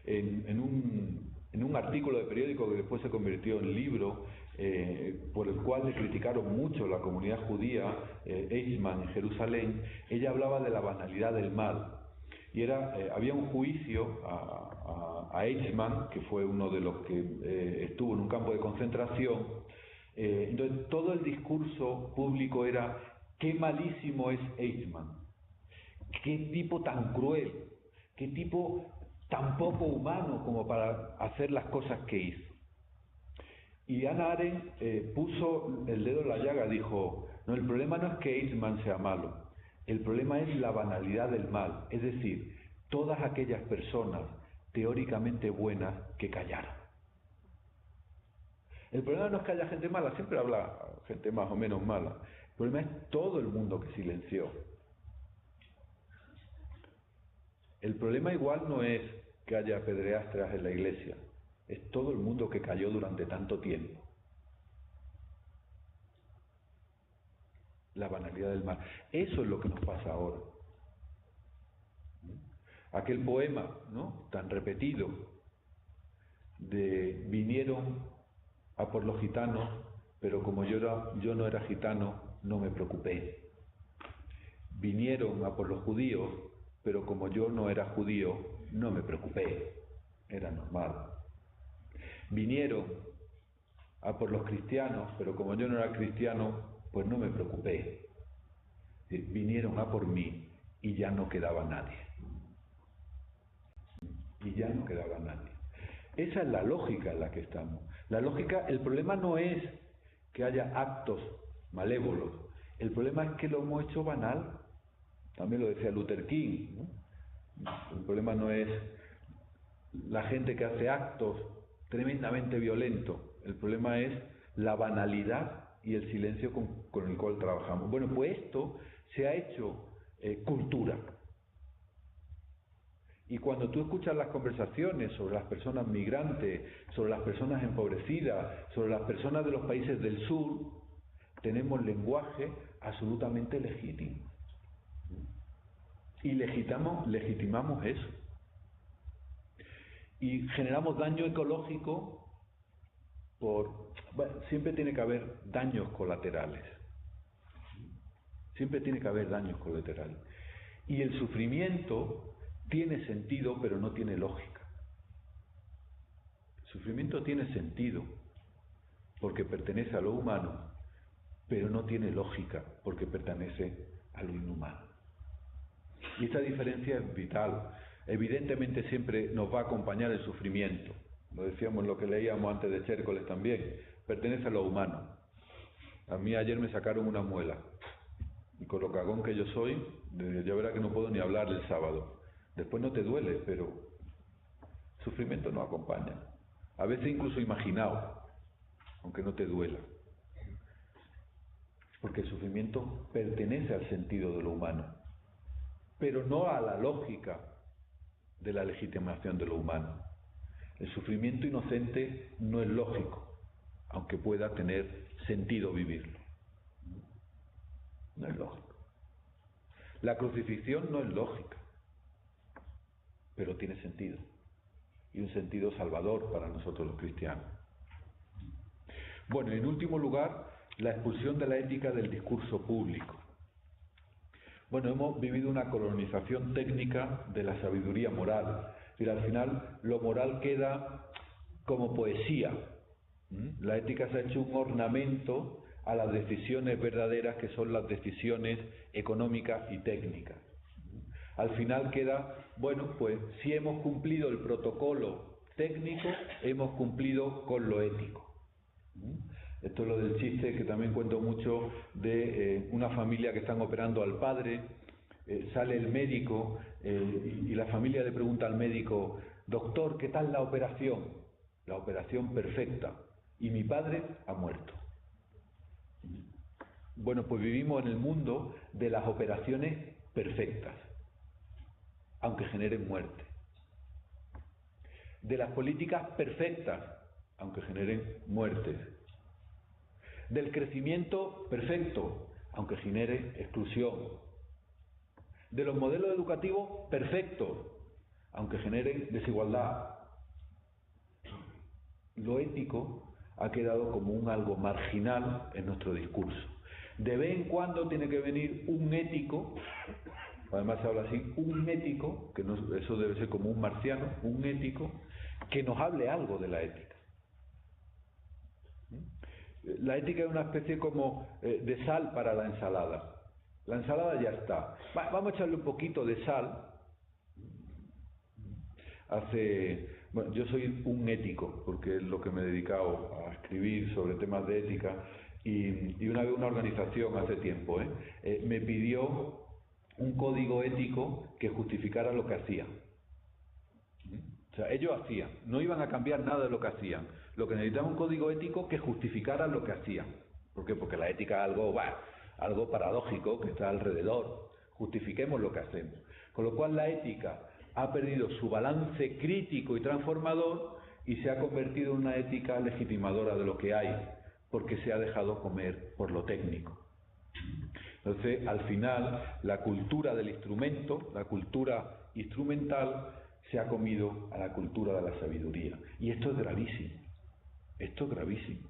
en un artículo de periódico que después se convirtió en libro, por el cual le criticaron mucho la comunidad judía, Eichmann en Jerusalén, ella hablaba de la banalidad del mal. Y había un juicio a Eichmann, que fue uno de los que estuvo en un campo de concentración. Entonces todo el discurso público era, qué malísimo es Eichmann, qué tipo tan cruel, qué tipo tan poco humano como para hacer las cosas que hizo. Y Hannah Arendt puso el dedo en la llaga, dijo, no, el problema no es que Eichmann sea malo, el problema es la banalidad del mal, es decir, todas aquellas personas teóricamente buenas que callaron. El problema no es que haya gente mala, siempre habla gente más o menos mala, el problema es todo el mundo que silenció. El problema igual no es que haya apedreastras en la iglesia, es todo el mundo que cayó durante tanto tiempo. La banalidad del mal. Eso es lo que nos pasa ahora. Aquel poema, ¿no?, tan repetido, de vinieron a por los gitanos, pero como yo no era gitano, no me preocupé. Vinieron a por los judíos, pero como yo no era judío, no me preocupé. Era normal. Vinieron a por los cristianos, pero como yo no era cristiano, pues no me preocupé. Vinieron a por mí y ya no quedaba nadie. Y ya no quedaba nadie. Esa es la lógica en la que estamos. La lógica, el problema no es que haya actos malévolos, el problema es que lo hemos hecho banal. También lo decía Luther King, ¿no? El problema no es la gente que hace actos tremendamente violentos, el problema es la banalidad y el silencio con el cual trabajamos. Bueno, pues esto se ha hecho cultura. Y cuando tú escuchas las conversaciones sobre las personas migrantes, sobre las personas empobrecidas, sobre las personas de los países del sur, tenemos lenguaje absolutamente legítimo. Y legitimamos eso. Y generamos daño ecológico siempre tiene que haber daños colaterales. Siempre tiene que haber daños colaterales. Y el sufrimiento tiene sentido, pero no tiene lógica. El sufrimiento tiene sentido, porque pertenece a lo humano, pero no tiene lógica, porque pertenece a lo inhumano. Y esta diferencia es vital. Evidentemente siempre nos va a acompañar el sufrimiento. Lo decíamos en lo que leíamos antes de Chércoles también. Pertenece a lo humano. A mí ayer me sacaron una muela. Y con lo cagón que yo soy, ya verá que no puedo ni hablar el sábado. Después no te duele, pero el sufrimiento nos acompaña. A veces incluso imaginado, aunque no te duela. Porque el sufrimiento pertenece al sentido de lo humano, pero no a la lógica de la legitimación de lo humano. El sufrimiento inocente no es lógico, aunque pueda tener sentido vivirlo. No es lógico. La crucifixión no es lógica, pero tiene sentido, y un sentido salvador para nosotros los cristianos. Bueno, en último lugar, la expulsión de la ética del discurso público. Bueno, hemos vivido una colonización técnica de la sabiduría moral. Y al final lo moral queda como poesía. La ética se ha hecho un ornamento a las decisiones verdaderas, que son las decisiones económicas y técnicas. Al final queda, bueno, pues si hemos cumplido el protocolo técnico, hemos cumplido con lo ético. Esto es lo del chiste que también cuento mucho de una familia que están operando al padre. Sale el médico y la familia le pregunta al médico: doctor, ¿qué tal la operación? La operación perfecta. Y mi padre ha muerto. Bueno, pues vivimos en el mundo de las operaciones perfectas, aunque generen muerte. De las políticas perfectas, aunque generen muertes. Del crecimiento perfecto, aunque genere exclusión. De los modelos educativos perfectos, aunque generen desigualdad. Lo ético ha quedado como un algo marginal en nuestro discurso. De vez en cuando tiene que venir un ético, además se habla así, un ético, que no, eso debe ser como un marciano, un ético, que nos hable algo de la ética. La ética es una especie como de sal para la ensalada. La ensalada ya está. Vamos a echarle un poquito de sal. Bueno, yo soy un ético, porque es lo que me he dedicado a escribir sobre temas de ética, y una vez una organización hace tiempo me pidió un código ético que justificara lo que hacía. O sea, ellos hacían, no iban a cambiar nada de lo que hacían. Lo que necesitaban un código ético que justificara lo que hacían. ¿Por qué? Porque la ética es algo paradójico que está alrededor. Justifiquemos lo que hacemos. Con lo cual la ética ha perdido su balance crítico y transformador y se ha convertido en una ética legitimadora de lo que hay, porque se ha dejado comer por lo técnico. Entonces, al final, la cultura del instrumento, la cultura instrumental, se ha comido a la cultura de la sabiduría. Y esto es gravísimo. Esto es gravísimo.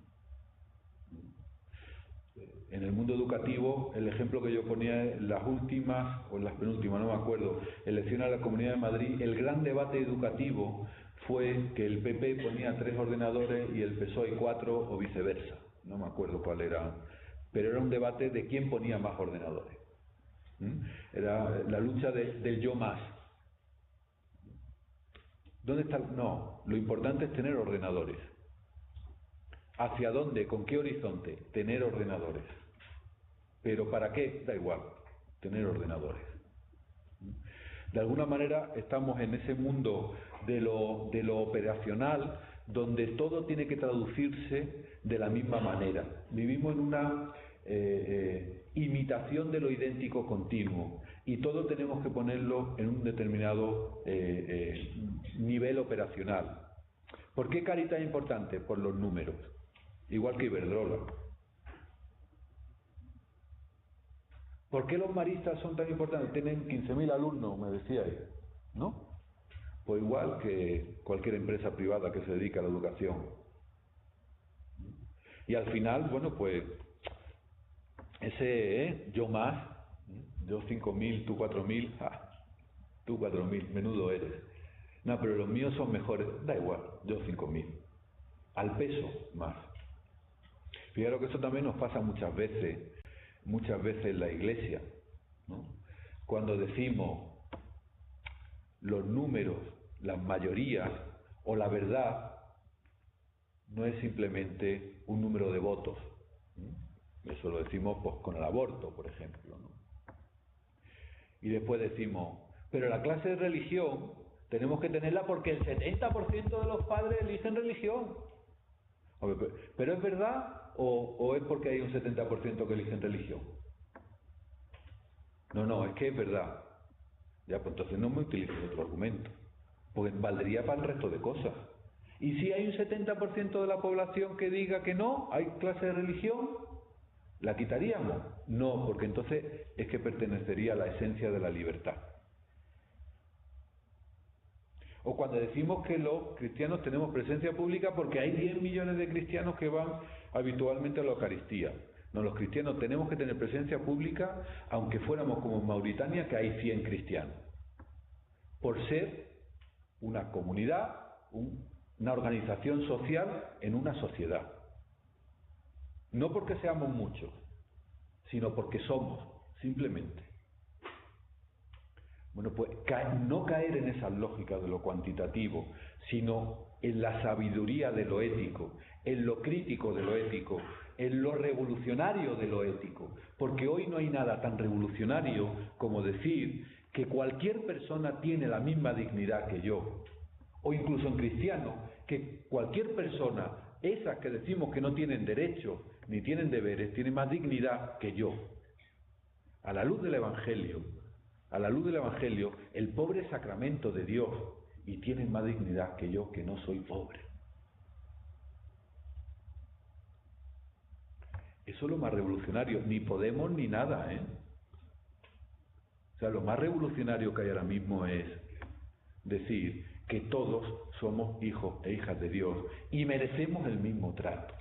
En el mundo educativo, el ejemplo que yo ponía en las últimas, o en las penúltimas, no me acuerdo, elecciones a la Comunidad de Madrid, el gran debate educativo fue que el PP ponía 3 ordenadores y el PSOE 4 o viceversa. No me acuerdo cuál era, pero era un debate de quién ponía más ordenadores. Era la lucha del yo más. ¿Dónde está? No, lo importante es tener ordenadores. ¿Hacia dónde? ¿Con qué horizonte? Tener ordenadores. ¿Pero para qué? Da igual, tener ordenadores. De alguna manera estamos en ese mundo de lo operacional, donde todo tiene que traducirse de la misma manera. Vivimos en una imitación de lo idéntico continuo, y todo tenemos que ponerlo en un determinado nivel operacional. ¿Por qué Cáritas es importante? Por los números, igual que Iberdrola. ¿Por qué los maristas son tan importantes? Tienen 15.000 alumnos, me decíais, ¿no? Pues igual que cualquier empresa privada que se dedica a la educación. Y al final, bueno, pues ese yo más, yo 5.000, tú 4.000, tú 4.000, menudo eres. No, pero los míos son mejores, da igual, yo 5.000. Al peso más. Fijaros que eso también nos pasa muchas veces en la iglesia, ¿no? Cuando decimos los números, las mayorías o la verdad, no es simplemente un número de votos. Eso lo decimos pues con el aborto, por ejemplo, ¿no? Y después decimos, pero la clase de religión tenemos que tenerla porque el 70% de los padres eligen religión. ¿Pero es verdad o es porque hay un 70% que eligen religión? No, es que es verdad. Ya, pues entonces no me utilices otro argumento, porque valdría para el resto de cosas. Y si hay un 70% de la población que diga que no, hay clase de religión, ¿la quitaríamos? No, porque entonces es que pertenecería a la esencia de la libertad. O cuando decimos que los cristianos tenemos presencia pública porque hay 10 millones de cristianos que van habitualmente a la Eucaristía. No, los cristianos tenemos que tener presencia pública aunque fuéramos como en Mauritania, que hay 100 cristianos. Por ser una comunidad, una organización social en una sociedad. No porque seamos muchos, sino porque somos, simplemente. Bueno, pues no caer en esas lógicas de lo cuantitativo, sino en la sabiduría de lo ético, en lo crítico de lo ético, en lo revolucionario de lo ético, porque hoy no hay nada tan revolucionario como decir que cualquier persona tiene la misma dignidad que yo, o incluso en cristiano, que cualquier persona, esas que decimos que no tienen derechos ni tienen deberes, tienen más dignidad que yo. A la luz del Evangelio, el pobre es sacramento de Dios y tiene más dignidad que yo, que no soy pobre. Eso es lo más revolucionario, ni Podemos ni nada, ¿eh? O sea, lo más revolucionario que hay ahora mismo es decir que todos somos hijos e hijas de Dios y merecemos el mismo trato.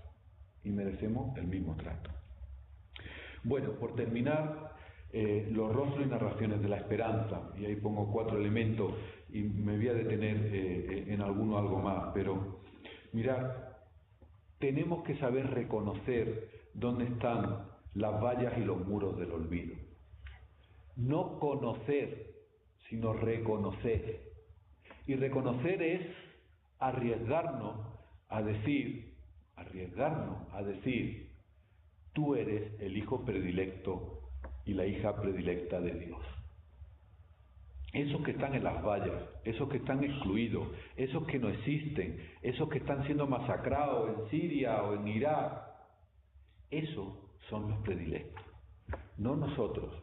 Bueno, por terminar, los rostros y narraciones de la esperanza, y ahí pongo 4 elementos y me voy a detener en alguno algo más, pero mirad, tenemos que saber reconocer dónde están las vallas y los muros del olvido. No conocer, sino reconocer. Y reconocer es arriesgarnos a decir, tú eres el hijo predilecto y la hija predilecta de Dios. Esos que están en las vallas, esos que están excluidos, esos que no existen, esos que están siendo masacrados en Siria o en Irak, esos son los predilectos, no nosotros.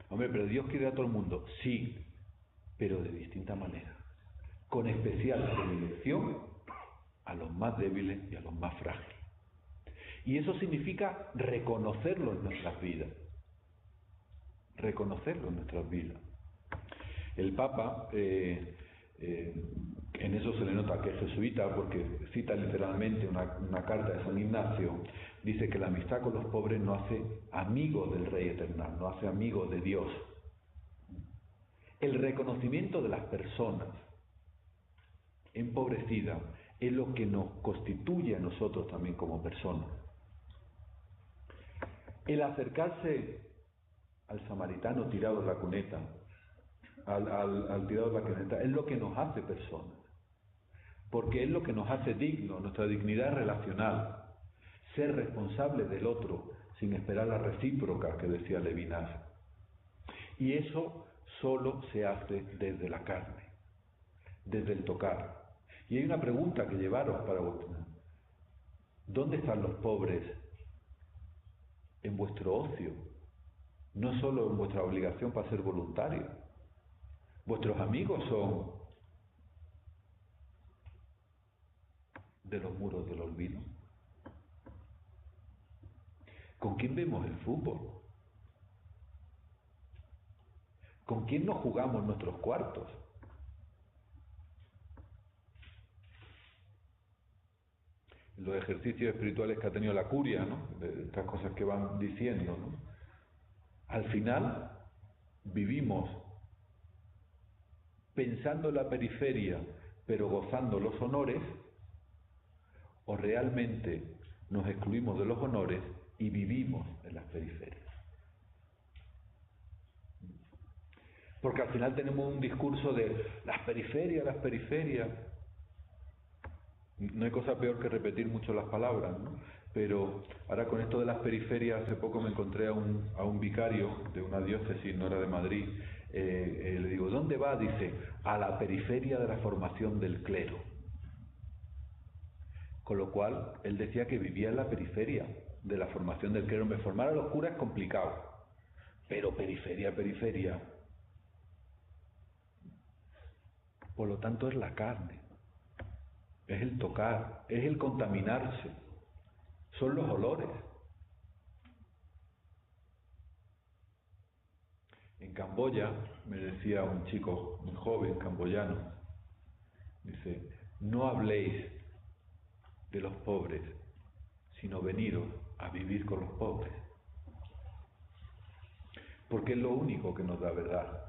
Hombre, pero Dios quiere a todo el mundo, sí, pero de distinta manera. con especial predilección a los más débiles y a los más frágiles. Y eso significa reconocerlo en nuestras vidas. Reconocerlo en nuestras vidas. El Papa, en eso se le nota que es jesuita, porque cita literalmente una carta de San Ignacio, dice que la amistad con los pobres no hace amigo del Rey Eternal, no hace amigo de Dios. El reconocimiento de las personas empobrecidas es lo que nos constituye a nosotros también como personas. El acercarse al samaritano tirado en la cuneta, al tirado en la cuneta, es lo que nos hace personas, porque es lo que nos hace dignos, nuestra dignidad relacional, ser responsable del otro sin esperar la recíproca que decía Levinas. Y eso solo se hace desde la carne, desde el tocar. Y hay una pregunta que llevaros para vosotros. ¿Dónde están los pobres en vuestro ocio? No solo en vuestra obligación para ser voluntario. Vuestros amigos son de los muros del olvido. ¿Con quién vemos el fútbol? ¿Con quién nos jugamos nuestros cuartos? Los ejercicios espirituales que ha tenido la curia, ¿no? De estas cosas que van diciendo, ¿no? Al final vivimos pensando en la periferia, pero gozando los honores, o realmente nos excluimos de los honores y vivimos en las periferias. Porque al final tenemos un discurso de las periferias, las periferias. No hay cosa peor que repetir mucho las palabras, ¿no? Pero ahora con esto de las periferias, hace poco me encontré a un vicario de una diócesis, no era de Madrid, le digo, ¿dónde va? Dice, a la periferia de la formación del clero. Con lo cual, él decía que vivía en la periferia de la formación del clero. Me formar a los curas es complicado, pero periferia, periferia. Por lo tanto, es la carne, es el tocar, es el contaminarse, son los olores. En Camboya, me decía un chico muy joven, camboyano, dice, no habléis de los pobres, sino veniros a vivir con los pobres. Porque es lo único que nos da verdad.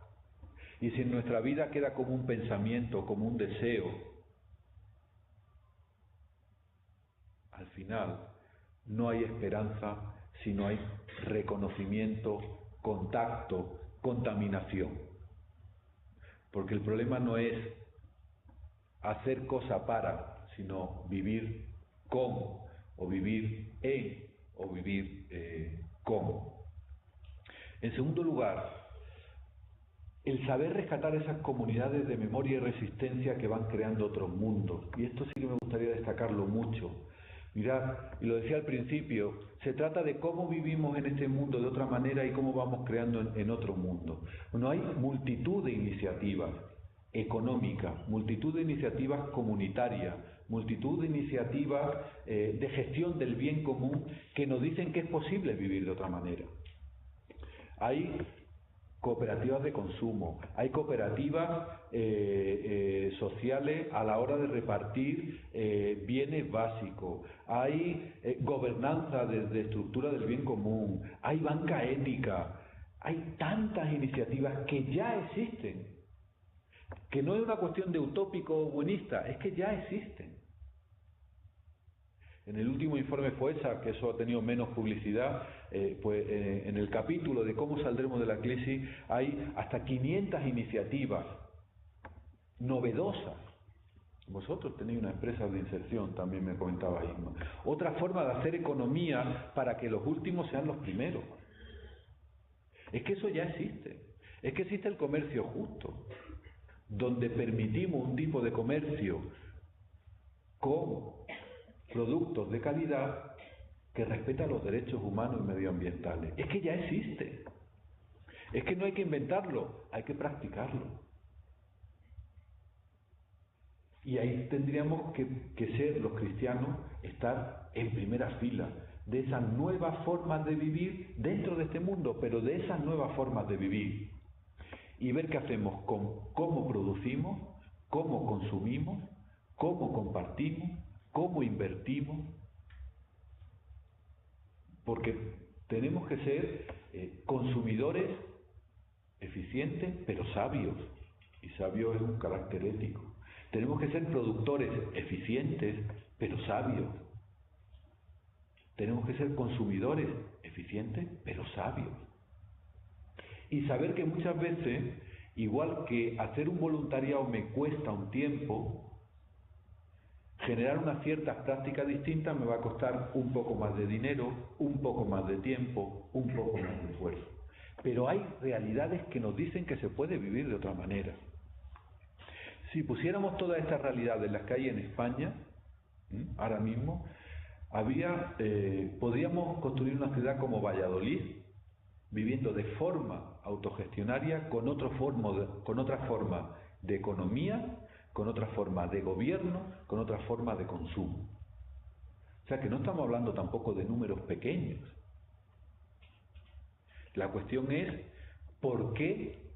Y si en nuestra vida queda como un pensamiento, como un deseo, al final no hay esperanza si no hay reconocimiento, contacto, contaminación. Porque el problema no es hacer cosa para, sino vivir con, o vivir en, o vivir con. En segundo lugar, el saber rescatar esas comunidades de memoria y resistencia que van creando otros mundos. Y esto sí que me gustaría destacarlo mucho. Mirad, y lo decía al principio, se trata de cómo vivimos en este mundo de otra manera y cómo vamos creando en otro mundo. Bueno, hay multitud de iniciativas económicas, multitud de iniciativas comunitarias, multitud de iniciativas de gestión del bien común que nos dicen que es posible vivir de otra manera. Hay cooperativas de consumo, hay cooperativas sociales a la hora de repartir bienes básicos, hay gobernanza de estructura del bien común, hay banca ética, hay tantas iniciativas que ya existen, que no es una cuestión de utópico o buenista, es que ya existen. En el último informe FOESA, que eso ha tenido menos publicidad, en el capítulo de cómo saldremos de la crisis hay hasta 500 iniciativas novedosas. Vosotros tenéis una empresa de inserción, también me comentaba Isma. Otra forma de hacer economía para que los últimos sean los primeros. Es que eso ya existe. Es que existe el comercio justo, donde permitimos un tipo de comercio con productos de calidad que respetan los derechos humanos y medioambientales. Es que ya existe. Es que no hay que inventarlo, hay que practicarlo. Y ahí tendríamos que ser los cristianos, estar en primera fila de esas nuevas formas de vivir dentro de este mundo, pero de esas nuevas formas de vivir. Y ver qué hacemos con cómo producimos, cómo consumimos, cómo compartimos, cómo invertimos. Porque tenemos que ser consumidores eficientes, pero sabios. Y sabio es un carácter ético. Tenemos que ser productores eficientes, pero sabios. Tenemos que ser consumidores eficientes, pero sabios. Y saber que muchas veces, igual que hacer un voluntariado me cuesta un tiempo, generar unas ciertas prácticas distintas me va a costar un poco más de dinero, un poco más de tiempo, un poco más de esfuerzo. Pero hay realidades que nos dicen que se puede vivir de otra manera. Si pusiéramos todas estas realidades, las que hay en España, ahora mismo, podríamos construir una ciudad como Valladolid, viviendo de forma autogestionaria, con otra forma de economía, con otra forma de gobierno, con otra forma de consumo. O sea que no estamos hablando tampoco de números pequeños. La cuestión es por qué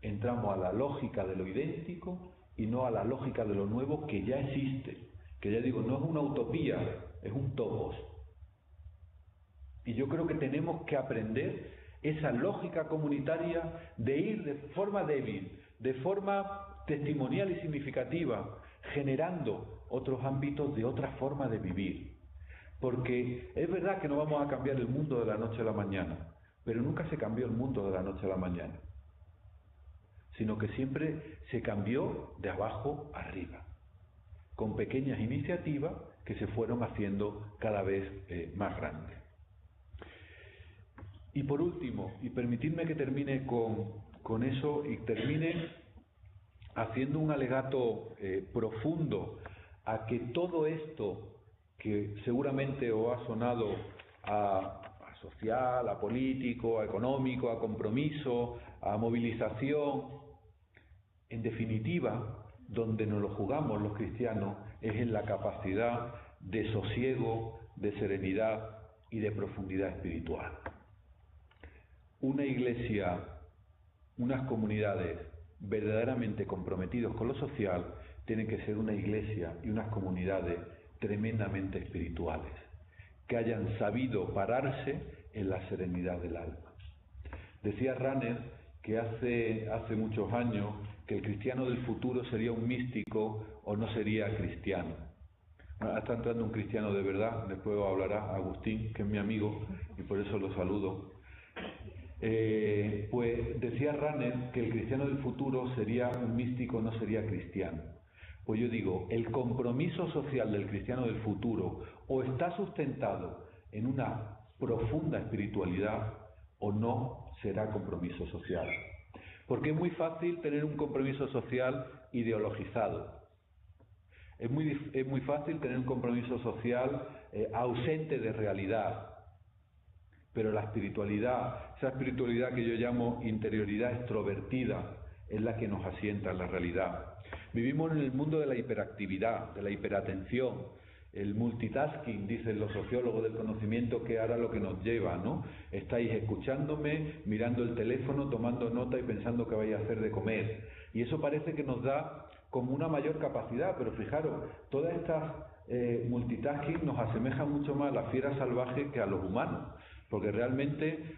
entramos a la lógica de lo idéntico y no a la lógica de lo nuevo que ya existe, que ya digo, no es una utopía, es un topos. Y yo creo que tenemos que aprender esa lógica comunitaria de ir de forma débil, de forma testimonial y significativa, generando otros ámbitos de otra forma de vivir. Porque es verdad que no vamos a cambiar el mundo de la noche a la mañana, pero nunca se cambió el mundo de la noche a la mañana, sino que siempre se cambió de abajo arriba, con pequeñas iniciativas que se fueron haciendo cada vez más grandes. Y por último, y permitidme que termine con eso y termine haciendo un alegato profundo a que todo esto que seguramente os ha sonado a social, a político, a económico, a compromiso, a movilización, en definitiva, donde nos lo jugamos los cristianos es en la capacidad de sosiego, de serenidad y de profundidad espiritual. Una iglesia, unas comunidades verdaderamente comprometidos con lo social, tienen que ser una iglesia y unas comunidades tremendamente espirituales, que hayan sabido pararse en la serenidad del alma. Decía Rahner que hace muchos años que el cristiano del futuro sería un místico o no sería cristiano. Está entrando un cristiano de verdad, después os hablará Agustín, que es mi amigo, y por eso lo saludo. Pues decía Rahner que el cristiano del futuro sería un místico, no sería cristiano. Pues yo digo, el compromiso social del cristiano del futuro o está sustentado en una profunda espiritualidad o no será compromiso social. Porque es muy fácil tener un compromiso social ideologizado. Es muy fácil tener un compromiso social ausente de realidad. Pero la espiritualidad, esa espiritualidad que yo llamo interioridad extrovertida, es la que nos asienta en la realidad. Vivimos en el mundo de la hiperactividad, de la hiperatención, el multitasking, dicen los sociólogos del conocimiento, que ahora lo que nos lleva, ¿no? Estáis escuchándome, mirando el teléfono, tomando nota y pensando qué vais a hacer de comer. Y eso parece que nos da como una mayor capacidad, pero fijaros, todas estas multitasking nos asemejan mucho más a las fieras salvajes que a los humanos, porque realmente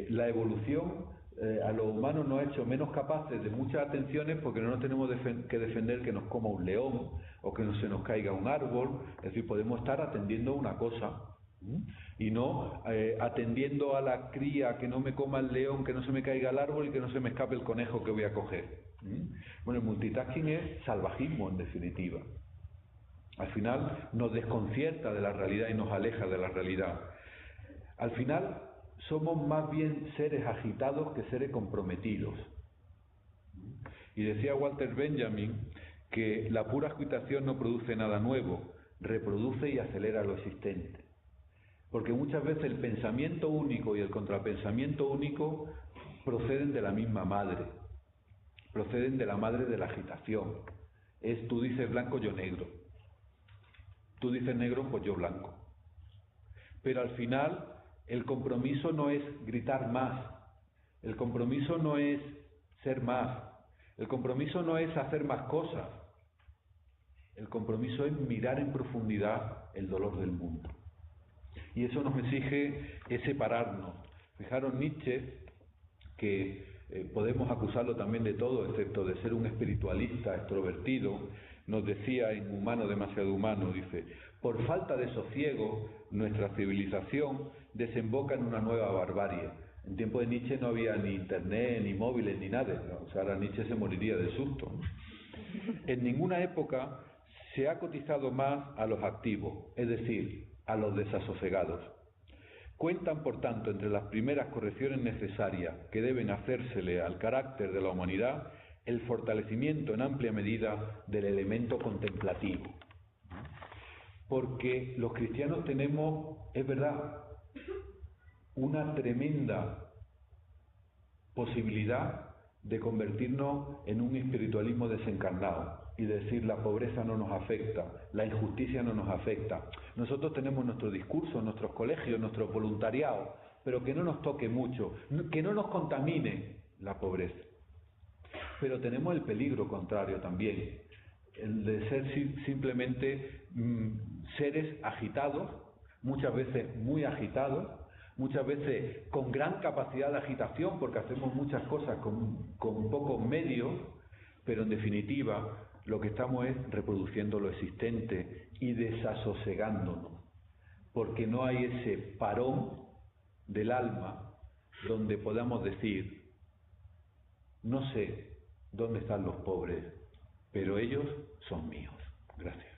la evolución a los humanos nos ha hecho menos capaces de muchas atenciones porque no nos tenemos que defender que nos coma un león o que no se nos caiga un árbol. Es decir, podemos estar atendiendo a una cosa y no atendiendo a la cría, que no me coma el león, que no se me caiga el árbol y que no se me escape el conejo que voy a coger. Bueno, el multitasking es salvajismo en definitiva. Al final nos desconcierta de la realidad y nos aleja de la realidad. Al final somos más bien seres agitados que seres comprometidos. Y decía Walter Benjamin que la pura agitación no produce nada nuevo, reproduce y acelera lo existente. Porque muchas veces el pensamiento único y el contrapensamiento único proceden de la misma madre, proceden de la madre de la agitación. es tú dices blanco, yo negro. Tú dices negro, pues yo blanco. Pero al final el compromiso no es gritar más, el compromiso no es ser más, el compromiso no es hacer más cosas, el compromiso es mirar en profundidad el dolor del mundo. Y eso nos exige separarnos. Fijaros, Nietzsche, que podemos acusarlo también de todo, excepto de ser un espiritualista extrovertido, nos decía en Humano demasiado humano, dice: por falta de sosiego, nuestra civilización desemboca en una nueva barbarie. En tiempo de Nietzsche no había ni internet, ni móviles, ni nada, ¿no? O sea, ahora Nietzsche se moriría de susto, ¿no? En ninguna época se ha cotizado más a los activos, es decir, a los desasosegados. Cuentan, por tanto, entre las primeras correcciones necesarias que deben hacérsele al carácter de la humanidad el fortalecimiento en amplia medida del elemento contemplativo. Porque los cristianos tenemos, es verdad, una tremenda posibilidad de convertirnos en un espiritualismo desencarnado y decir la pobreza no nos afecta, la injusticia no nos afecta. Nosotros tenemos nuestro discurso, nuestros colegios, nuestro voluntariado, pero que no nos toque mucho, que no nos contamine la pobreza. Pero tenemos el peligro contrario también, el de ser simplemente seres agitados, muchas veces muy agitados, muchas veces con gran capacidad de agitación porque hacemos muchas cosas con pocos medios, pero en definitiva lo que estamos es reproduciendo lo existente y desasosegándonos, porque no hay ese parón del alma donde podamos decir: no sé dónde están los pobres, pero ellos son míos. Gracias.